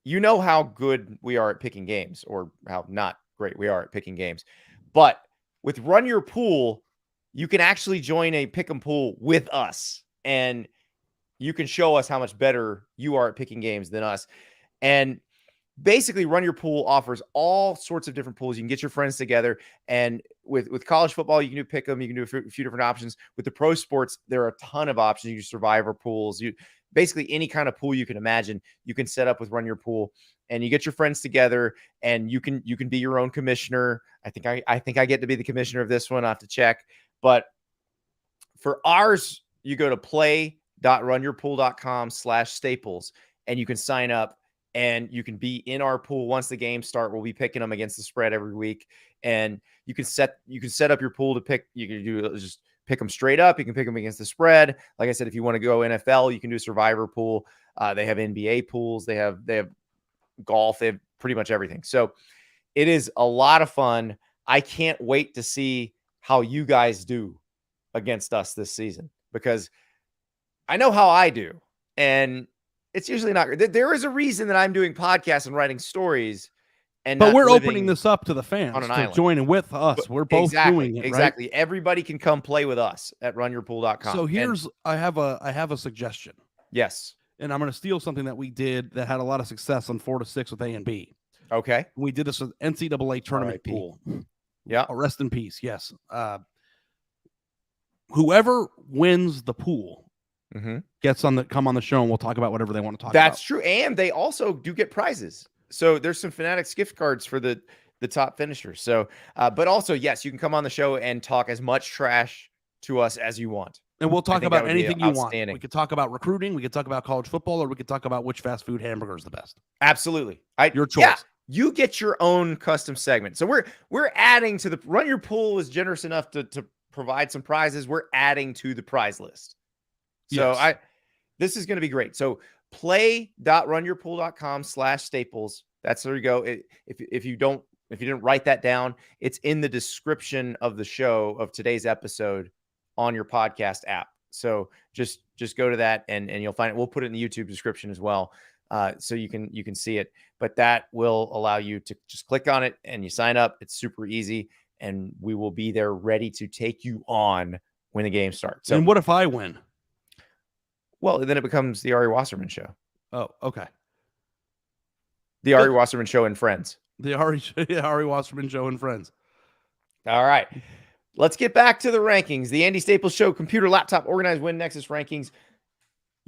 You know how good we are at picking games, or how not great we are at picking games. But with Run Your Pool, you can actually join a pick 'em pool with us. And you can show us how much better you are at picking games than us. And basically, Run Your Pool offers all sorts of different pools. You can get your friends together, and with college football, you can do pick 'em. You can do a few different options. With the pro sports, there are a ton of options. You do survivor pools. You basically any kind of pool you can imagine, you can set up with Run Your Pool, and you get your friends together, and you can be your own commissioner. I think I get to be the commissioner of this one. I have to check, but for ours, you go to play.runyourpool.com/staples, and you can sign up. And you can be in our pool once the games start. We'll be picking them against the spread every week. And you can set up your pool to pick. You can just pick them straight up. You can pick them against the spread. Like I said, if you want to go NFL, you can do a survivor pool. They have NBA pools. They have golf. They have pretty much everything. So it is a lot of fun. I can't wait to see how you guys do against us this season, because I know how I do. And it's usually not. There is a reason that I'm doing podcasts and writing stories, but we're opening this up to the fans to join with us. We're both doing it. Exactly. Right? Everybody can come play with us at runyourpool.com. So I have a suggestion. Yes. And I'm going to steal something that we did that had a lot of success on 4 to 6 with A and B. Okay. We did this with NCAA tournament pool. Yeah. Rest in peace. Yes. Whoever wins the pool gets come on the show, and we'll talk about whatever they want to talk about. That's true. And they also do get prizes. So there's some Fanatics gift cards for the top finishers. So, but also, yes, you can come on the show and talk as much trash to us as you want. And we'll talk about anything you want. We could talk about recruiting. We could talk about college football, or we could talk about which fast food hamburger is the best. Absolutely. Your choice. Yeah, you get your own custom segment. So we're adding to the Run Your Pool is generous enough to provide some prizes. We're adding to the prize list. So Yes. this is going to be great. So play.runyourpool.com/staples. That's where you go. If you didn't write that down, it's in the description of the show of today's episode on your podcast app. So just go to that and you'll find it. We'll put it in the YouTube description as well. So you can see it, but that will allow you to just click on it and you sign up. It's super easy and we will be there ready to take you on when the game starts. So, and what if I win? Well, then it becomes the Ari Wasserman show. Oh, okay. The Ari Wasserman show and friends. The Ari Wasserman show and friends. All right. Let's get back to the rankings. The Andy Staples Show computer laptop organized win Nexus rankings.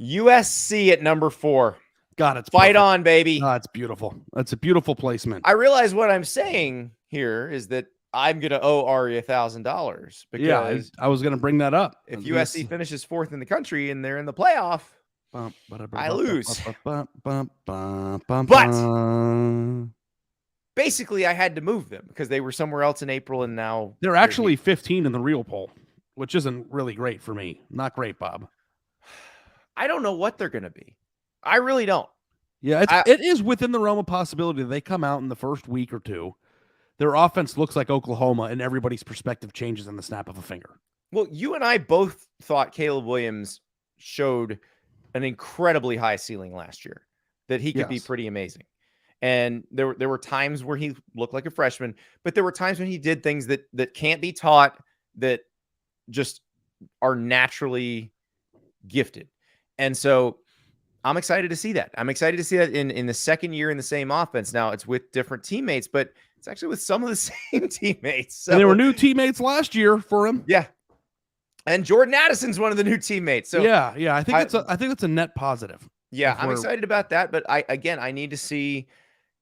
USC at number 4. God, it's fight perfect. on, baby. Oh, it's beautiful. That's a beautiful placement. I realize what I'm saying here is that I'm going to owe Ari $1,000 because I was going to bring that up. If USC finishes 4th in the country and they're in the playoff, I lose. But basically, I had to move them because they were somewhere else in April, and now they're actually 15 in the real poll, which isn't really great for me. Not great, Bob. I don't know what they're going to be. I really don't. Yeah, it is within the realm of possibility that they come out in the first week or two. Their offense looks like Oklahoma, and everybody's perspective changes in the snap of a finger. Well, you and I both thought Caleb Williams showed an incredibly high ceiling last year, that he could be pretty amazing. And there were times where he looked like a freshman, but there were times when he did things that can't be taught, that just are naturally gifted. And so I'm excited to see that. I'm excited to see that in the second year in the same offense. Now it's with different teammates, but it's actually with some of the same teammates. So, and there were new teammates last year for him. Yeah. And Jordan Addison's one of the new teammates. So yeah. I think it's a net positive. Yeah, I'm excited about that. But I need to see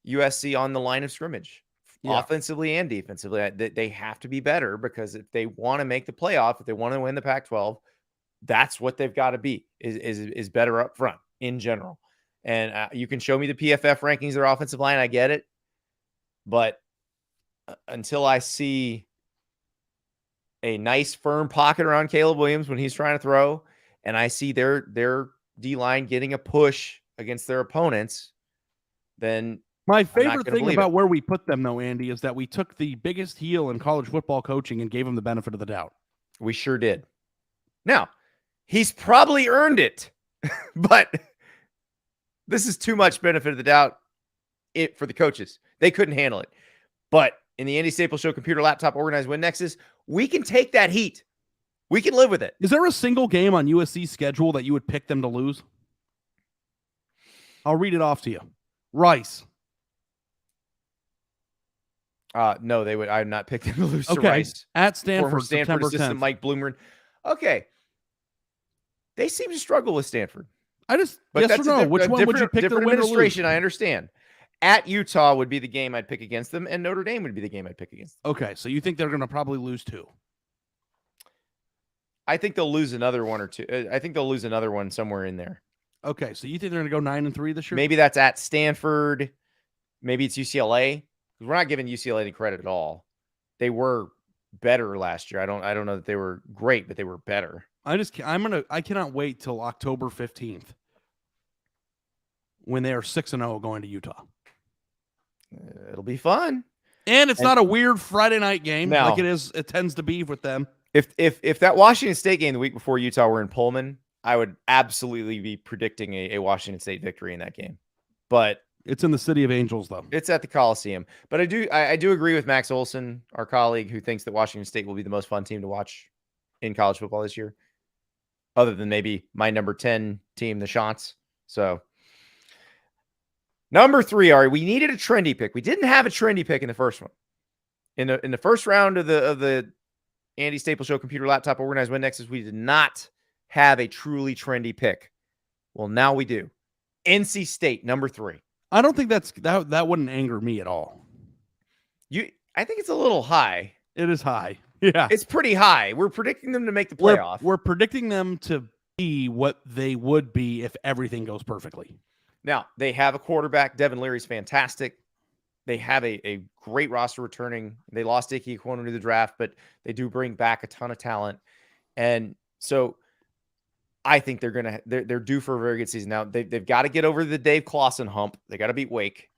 USC on the line of scrimmage, offensively and defensively. They have to be better, because if they want to make the playoff, if they want to win the Pac-12, that's what they've got to be, is better up front in general. And you can show me the PFF rankings of their offensive line. I get it. But until I see a nice firm pocket around Caleb Williams when he's trying to throw, and I see their D-line getting a push against their opponents, then my favorite thing about where we put them, though, Andy, is that we took the biggest heel in college football coaching and gave him the benefit of the doubt. We sure did. Now, he's probably earned it, but this is too much benefit of the doubt for the coaches. They couldn't handle it. But in the Andy Staples Show computer laptop organized win Nexus, we can take that heat. We can live with it. Is there a single game on USC's schedule that you would pick them to lose? I'll read it off to you. Rice. No, they would. I would not pick them to lose to Rice. At Stanford, Stanford assistant 10th. Mike Bloomer. Okay. They seem to struggle with Stanford. But yes or no? Which one would you pick to win or lose? I understand. At Utah would be the game I'd pick against them, and Notre Dame would be the game I'd pick against them. Okay, so you think they're going to probably lose 2? I think they'll lose another one or two. I think they'll lose another one somewhere in there. Okay, so you think they're going to go 9-3 this year? Maybe that's at Stanford. Maybe it's UCLA. Because we're not giving UCLA any credit at all. They were better last year. I don't know that they were great, but they were better. I cannot wait till October 15th when they are 6-0 going to Utah. It'll be fun. And it's not a weird Friday night game like it tends to be with them. If that Washington State game the week before Utah were in Pullman, I would absolutely be predicting a Washington State victory in that game. But it's in the City of Angels, though. It's at the Coliseum. But I do agree with Max Olson, our colleague, who thinks that Washington State will be the most fun team to watch in college football this year, other than maybe my number 10 team, the Chants. So number 3, Ari, we needed a trendy pick. We didn't have a trendy pick in the first one. In the first round of the Andy Staples Show computer laptop organized win Nexus, we did not have a truly trendy pick. Well, now we do. NC State, number 3. I don't think that wouldn't anger me at all. I think it's a little high. It is high. Yeah. It's pretty high. We're predicting them to make the playoff. We're predicting them to be what they would be if everything goes perfectly. Now, they have a quarterback. Devin Leary's fantastic. They have a great roster returning. They lost Ike Ekwonu to the draft, but they do bring back a ton of talent. And so I think they're due for a very good season. Now they've got to get over the Dave Clawson hump. They got to beat Wake.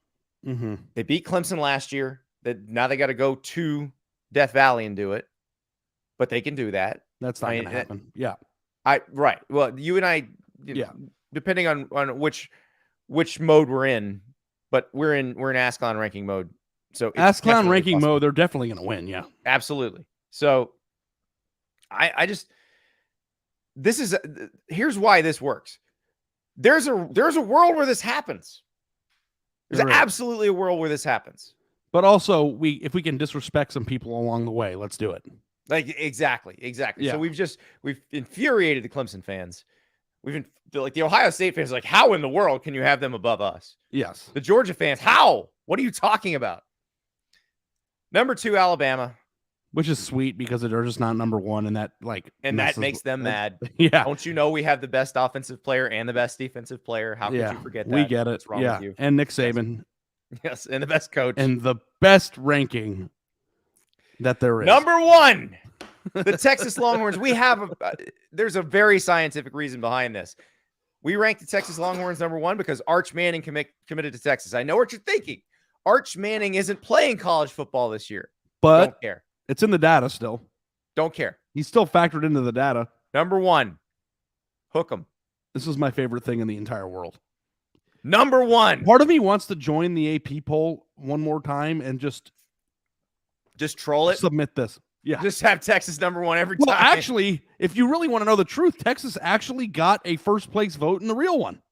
Mm-hmm. They beat Clemson last year. Now they got to go to Death Valley and do it, but they can do that. That's not going to happen. Yeah. Right. Well, you and I, depending on which mode we're in, but we're in ASSCLOWN ranking mode. So ASSCLOWN ranking mode, they're definitely going to win. Yeah, absolutely. So here's why this works. There's a world where this happens. There's absolutely a world where this happens. But also, if we can disrespect some people along the way, let's do it. Like exactly. Yeah. So we've infuriated the Clemson fans. Like the Ohio State fans, like, how in the world can you have them above us? Yes. The Georgia fans, how? What are you talking about? Number 2, Alabama. Which is sweet because they're just not number 1, and that that makes them mad. Yeah. Don't you know we have the best offensive player and the best defensive player? How could you forget that? We get it. What's wrong with you? And Nick Saban. Yes, and the best coach. And the best ranking that there is. Number 1, the Texas Longhorns. There's a very scientific reason behind this. We rank the Texas Longhorns number 1 because Arch Manning committed to Texas. I know what you're thinking. Arch Manning isn't playing college football this year. But don't care. It's in the data still. Don't care. He's still factored into the data. Number 1, hook 'em. This is my favorite thing in the entire world. Number 1. Part of me wants to join the AP poll one more time and just troll it. Submit this. Yeah. Just have Texas number 1 every time. Well, actually, if you really want to know the truth, Texas actually got a first place vote in the real one.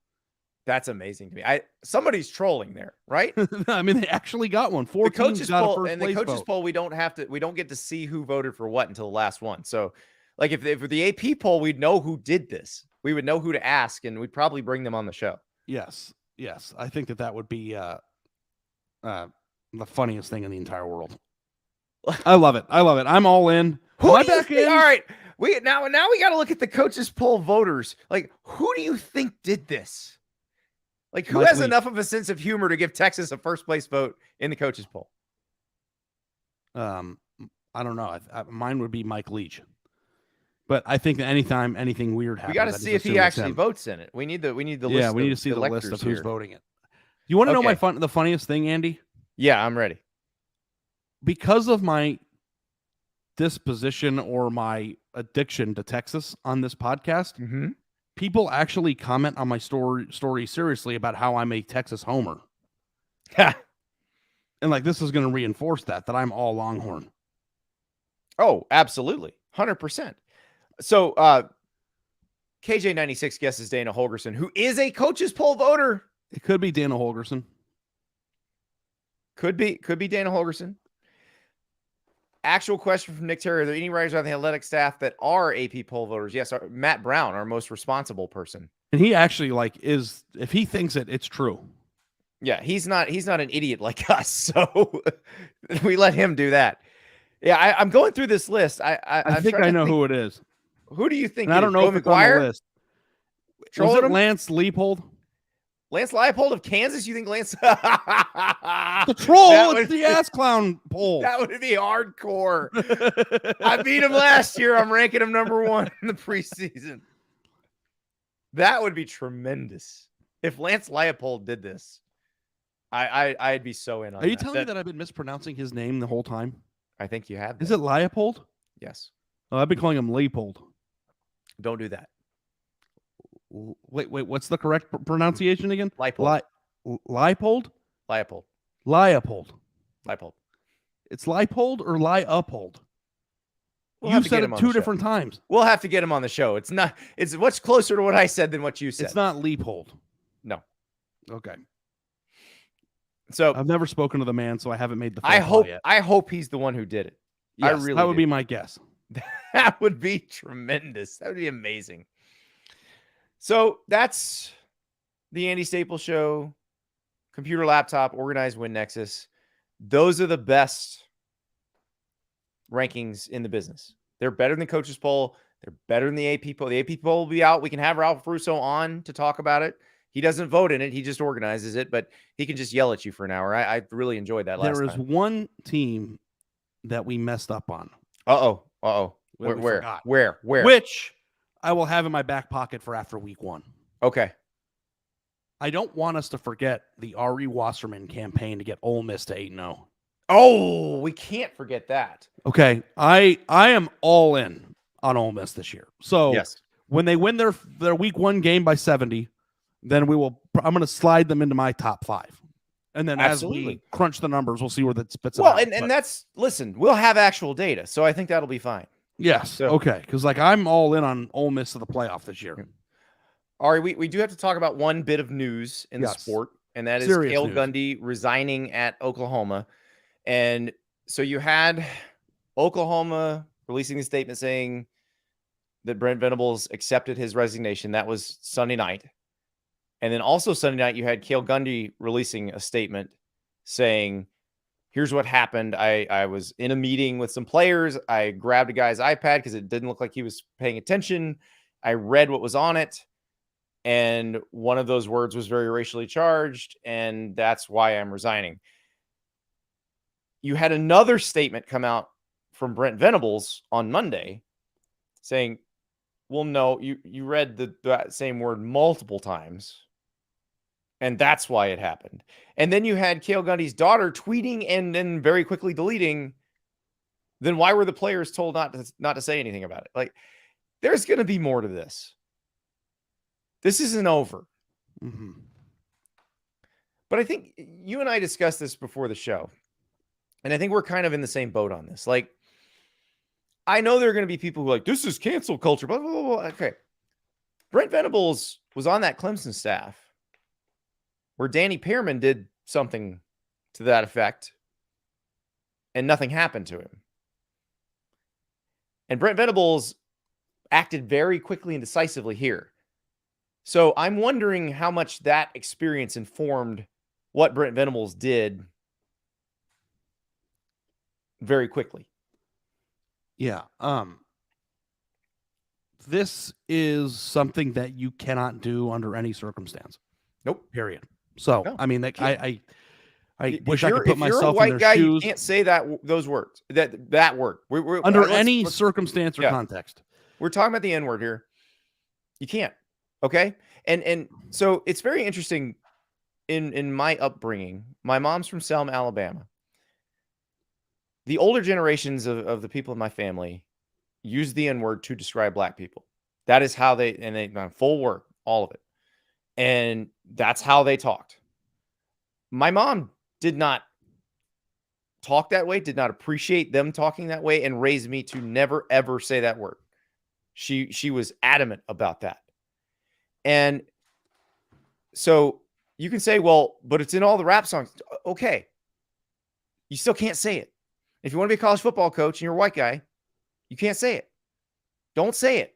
That's amazing to me. Somebody's trolling there, right? I mean, they actually got one. 4 teams got a first place vote. The coaches poll, we don't get to see who voted for what until the last one. So, like, if the AP poll, we'd know who did this. We would know who to ask, and we'd probably bring them on the show. Yes. I think that would be the funniest thing in the entire world. I love it. I'm all in. All right. Now we got to look at the coaches poll voters. Like, who do you think did this? Like, who has enough of a sense of humor to give Texas a first place vote in the coaches poll? I don't know. Mine would be Mike Leach. But I think that anytime anything weird happens, we got to see if he actually votes in it. We need the list. Yeah, we need to see the list of who's voting it. You want to know the funniest thing, Andy? Yeah, I'm ready. Because of my disposition or my addiction to Texas on this podcast, people actually comment on my story seriously about how I'm a Texas homer. And like, this is going to reinforce that I'm all Longhorn. Oh, absolutely. 100%. So KJ96 guesses Dana Holgerson, who is a coaches poll voter. It could be Dana Holgerson. Could be Dana Holgerson. Actual question from Nick Terry. Are there any writers on the athletic staff that are AP poll voters? Yes, Matt Brown, our most responsible person. And he actually is, if he thinks it's true. Yeah, he's not an idiot like us. So we let him do that. Yeah, I'm going through this list. I think I know who it is. Who do you think? And I don't know if it's on the list. Was it Lance Leipold? Lance Leipold of Kansas? You think Lance? The troll. It's the ASSCLOWN poll. That would be hardcore. I beat him last year. I'm ranking him number 1 in the preseason. That would be tremendous. If Lance Leipold did this, I'd be so in on that. Are you telling me that I've been mispronouncing his name the whole time? I think you have. Is it Leipold? Yes. Oh, I've been calling him Leipold. Don't do that. Wait, what's the correct pronunciation again? Leipold. Leipold? Leipold. Leipold. It's Leipold or Leipold? You said it 2 different times. We'll have to get him on the show. It's much closer to what I said than what you said. It's not Leipold. No. Okay. So I've never spoken to the man, so I haven't made the phone call yet. I hope he's the one who did it. Yes, that would be my guess. That would be tremendous. That would be amazing. So that's the Andy Staples Show, computer, laptop, organized win Nexus. Those are the best rankings in the business. They're better than the coaches poll. They're better than the AP poll. The AP poll will be out. We can have Ralph Russo on to talk about it. He doesn't vote in it. He just organizes it, but he can just yell at you for an hour. I really enjoyed that last There is time. one team that we messed up on. Uh-oh. We forgot. Where? Which I will have in my back pocket for after week 1. Okay. I don't want us to forget the Ari Wasserman campaign to get Ole Miss to 8-0. Oh, we can't forget that. Okay, I am all in on Ole Miss this year. So yes, when they win their week 1 game by 70, then I'm going to slide them into my top 5. And then absolutely. As we crunch the numbers, we'll see where that spits well, out. And that's, listen, we'll have actual data, so I think that'll be fine. Yes, so, okay, because I'm all in on Ole Miss to the playoff this year. Ari, we do have to talk about one bit of news in the sport, and that is Kale Gundy resigning at Oklahoma. And so you had Oklahoma releasing a statement saying that Brent Venables accepted his resignation. That was Sunday night. And then also Sunday night, you had Kale Gundy releasing a statement saying, here's what happened. I was in a meeting with some players. I grabbed a guy's iPad because it didn't look like he was paying attention. I read what was on it. And one of those words was very racially charged. And that's why I'm resigning. You had another statement come out from Brent Venables on Monday saying, well, no, you read that same word multiple times. And that's why it happened. And then you had Kale Gundy's daughter tweeting and then very quickly deleting. Then why were the players told not to say anything about it? Like, there's going to be more to this. This isn't over. Mm-hmm. But I think you and I discussed this before the show. And I think we're kind of in the same boat on this. Like, I know there are going to be people who are like, this is cancel culture, blah, blah, blah, blah. Okay. Brent Venables was on that Clemson staff where Danny Pearman did something to that effect and nothing happened to him. And Brent Venables acted very quickly and decisively here. So I'm wondering how much that experience informed what Brent Venables did very quickly. Yeah. This is something that you cannot do under any circumstance. Nope. Period. So, no, I mean, I wish I could if put myself you're a white in their guy, shoes. You can't say those words. That word. Under any circumstance or context. We're talking about the N-word here. You can't. Okay? And so it's very interesting in my upbringing. My mom's from Selma, Alabama. The older generations of the people in my family use the N-word to describe black people. That is how they full word, all of it. And that's how they talked. My mom did not talk that way, did not appreciate them talking that way, and raised me to never, ever say that word. She was adamant about that. And so you can say, well, but it's in all the rap songs. Okay. You still can't say it. If you want to be a college football coach and you're a white guy, you can't say it. Don't say it.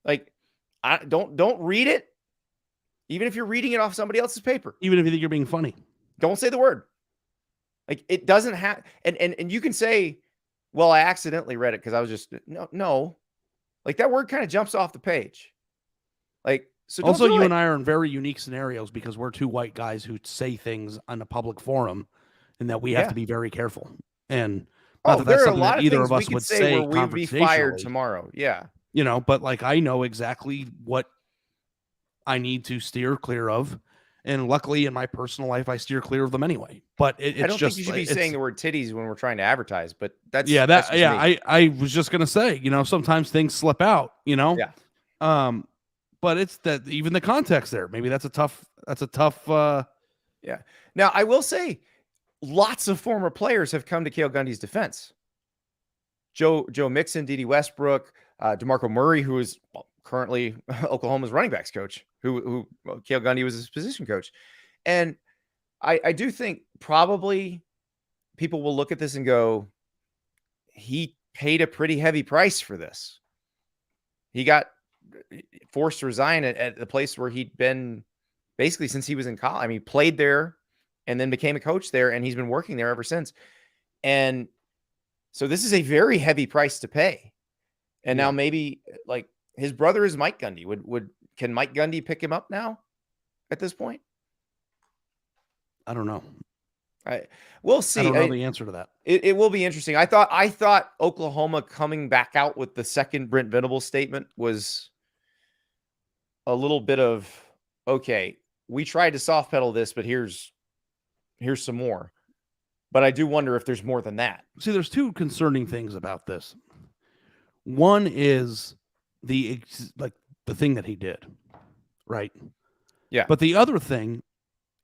Like, don't read it. Even if you're reading it off somebody else's paper. Even if you think you're being funny. Don't say the word. Like, it doesn't have, and you can say, well, I accidentally read it because I was just, no. Like, that word kind of jumps off the page. Like, so also, you and I are in very unique scenarios because we're two white guys who say things on a public forum and that we have to be very careful. And there are a lot of either of us would say where we'd be fired tomorrow. Yeah. You know, but like, I know exactly what I need to steer clear of. And luckily in my personal life, I steer clear of them anyway. But I don't think you should be saying the word titties when we're trying to advertise, but that's, I was just going to say, sometimes things slip out, Yeah. But it's that even the context there, maybe that's a tough, yeah. Now I will say lots of former players have come to Kale Gundy's defense. Joe Mixon, Dede Westbrook, DeMarco Murray, who is currently Oklahoma's running backs coach, who Kale Gundy was his position coach. And I do think probably people will look at this and go, he paid a pretty heavy price for this. He got forced to resign at the place where he'd been basically since he was in college. I mean, he played there and then became a coach there, and he's been working there ever since. And so this is a very heavy price to pay. And now maybe like his brother is Mike Gundy. Can Mike Gundy pick him up now? at this point? I don't know. We'll see. I don't know the answer to that. It will be interesting. I thought Oklahoma coming back out with the second Brent Venables statement was a little bit of, okay, we tried to soft pedal this, but here's some more. But I do wonder if there's more than that. See, there's two concerning things about this. One is the thing that he did, right? Yeah. But the other thing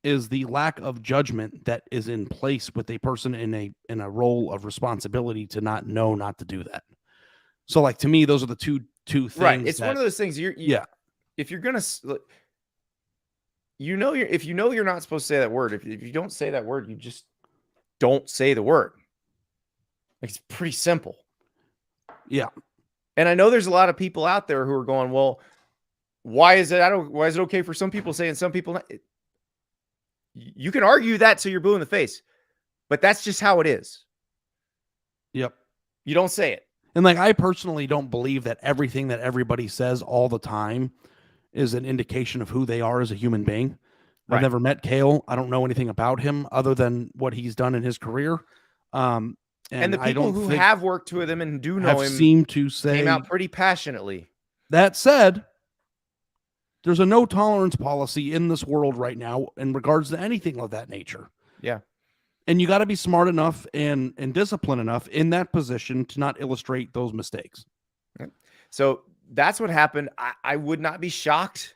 is the lack of judgment that is in place with a person in a role of responsibility to not know not to do that. So, like, to me, those are the two things. Right. It's one of those things. Yeah. If you're gonna, if you're not supposed to say that word, if you don't say that word, you just don't say the word. Like, it's pretty simple. Yeah. And I know there's a lot of people out there who are going, well, why is it okay for some people to say and some people not? You can argue that till you're blue in the face, but that's just how it is. Yep. You don't say it. And like, I personally don't believe that everything that everybody says all the time is an indication of who they are as a human being. Right. I've never met Kale. I don't know anything about him other than what he's done in his career. And the people who have worked with him and do know him seem to say came out pretty passionately. That said, there's a no tolerance policy in this world right now in regards to anything of that nature. Yeah. And you got to be smart enough and disciplined enough in that position to not illustrate those mistakes. So that's what happened. I would not be shocked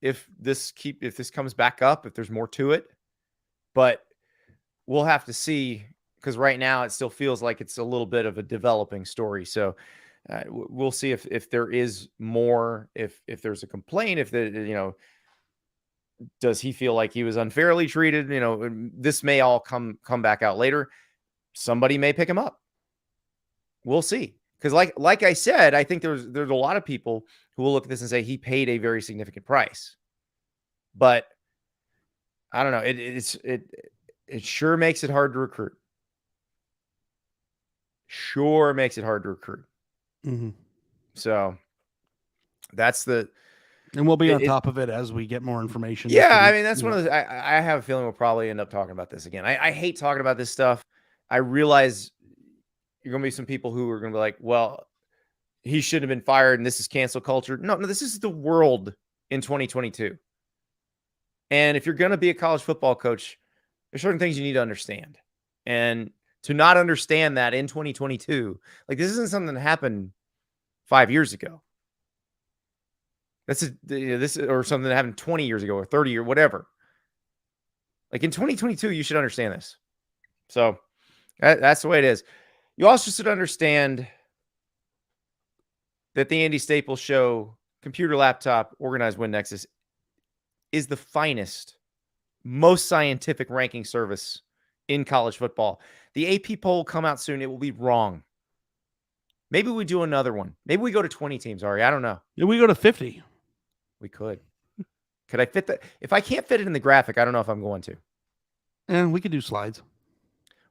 if this comes back up, if there's more to it, but we'll have to see, because right now it still feels like it's a little bit of a developing story. So we'll see if there is more, if there's a complaint, does he feel like he was unfairly treated? This may all come back out later. Somebody may pick him up. We'll see. Because like I said, I think there's a lot of people who will look at this and say he paid a very significant price. But I don't know. It sure makes it hard to recruit. Sure makes it hard to recruit. Mm-hmm. So that's and we'll be on top of it as we get more information. Yeah, I mean, that's one of the. I have a feeling we'll probably end up talking about this again. I hate talking about this stuff. I realize you're going to be some people who are going to be like, well, he shouldn't have been fired and this is cancel culture. No, this is the world in 2022. And if you're going to be a college football coach, there's certain things you need to understand. And to not understand that in 2022, like, this isn't something that happened 5 years ago. This or something that happened 20 years ago or 30 or whatever. Like, in 2022, you should understand this. So that's the way it is. You also should understand that the Andy Staples Show computer laptop organized win Nexus is the finest, most scientific ranking service in college football. The AP poll will come out soon. It will be wrong. Maybe we do another one. Maybe we go to 20 teams, Ari. I don't know. Maybe we go to 50. We could. Could I fit that? If I can't fit it in the graphic, I don't know if I'm going to. And we could do slides.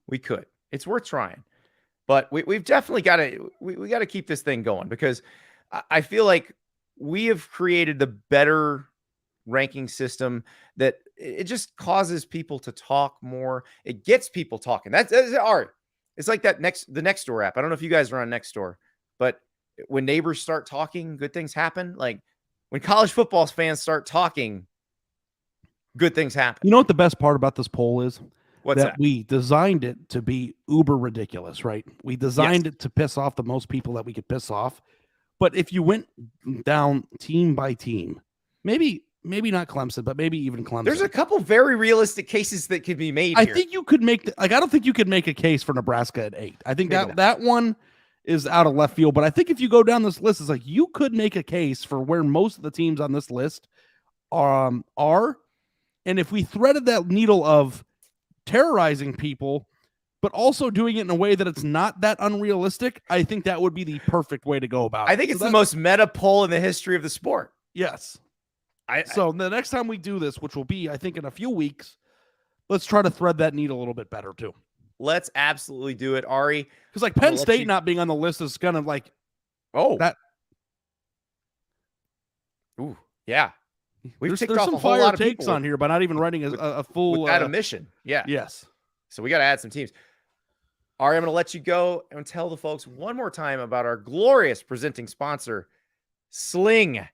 We could. It's worth trying. But we've definitely got to we got to keep this thing going, because I feel like we have created the better ranking system that it just causes people to talk more. It gets people talking. That's art. It's like the Nextdoor app. I don't know if you guys are on Nextdoor, but when neighbors start talking, good things happen. Like, when college football fans start talking, good things happen. You know what the best part about this poll is? What's that? We designed it to be uber ridiculous, right? We designed it to piss off the most people that we could piss off. But if you went down team by team, maybe not Clemson, but maybe even Clemson. There's a couple very realistic cases that could be made. I think you could make I don't think you could make a case for Nebraska at 8. I think that one is out of left field. But I think if you go down this list, it's like you could make a case for where most of the teams on this list are. And if we threaded that needle of terrorizing people, but also doing it in a way that it's not that unrealistic, I think that would be the perfect way to go about it. I think it's the most meta poll in the history of the sport. Yes. So the next time we do this, which will be, I think, in a few weeks, let's try to thread that needle a little bit better too. Let's absolutely do it, Ari. Because like Penn State not being on the list is kind of like, that. Ooh, yeah. We've There's ticked off some a whole fire lot of takes people on here by not even writing a full without a mission. Yeah. Yes. So we got to add some teams. Ari, I'm going to let you go and tell the folks one more time about our glorious presenting sponsor, Sling.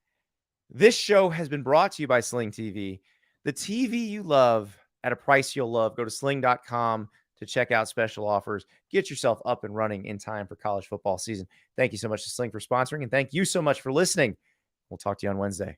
This show has been brought to you by Sling TV. The TV you love at a price you'll love. Go to sling.com to check out special offers. Get yourself up and running in time for college football season. Thank you so much to Sling for sponsoring, and thank you so much for listening. We'll talk to you on Wednesday.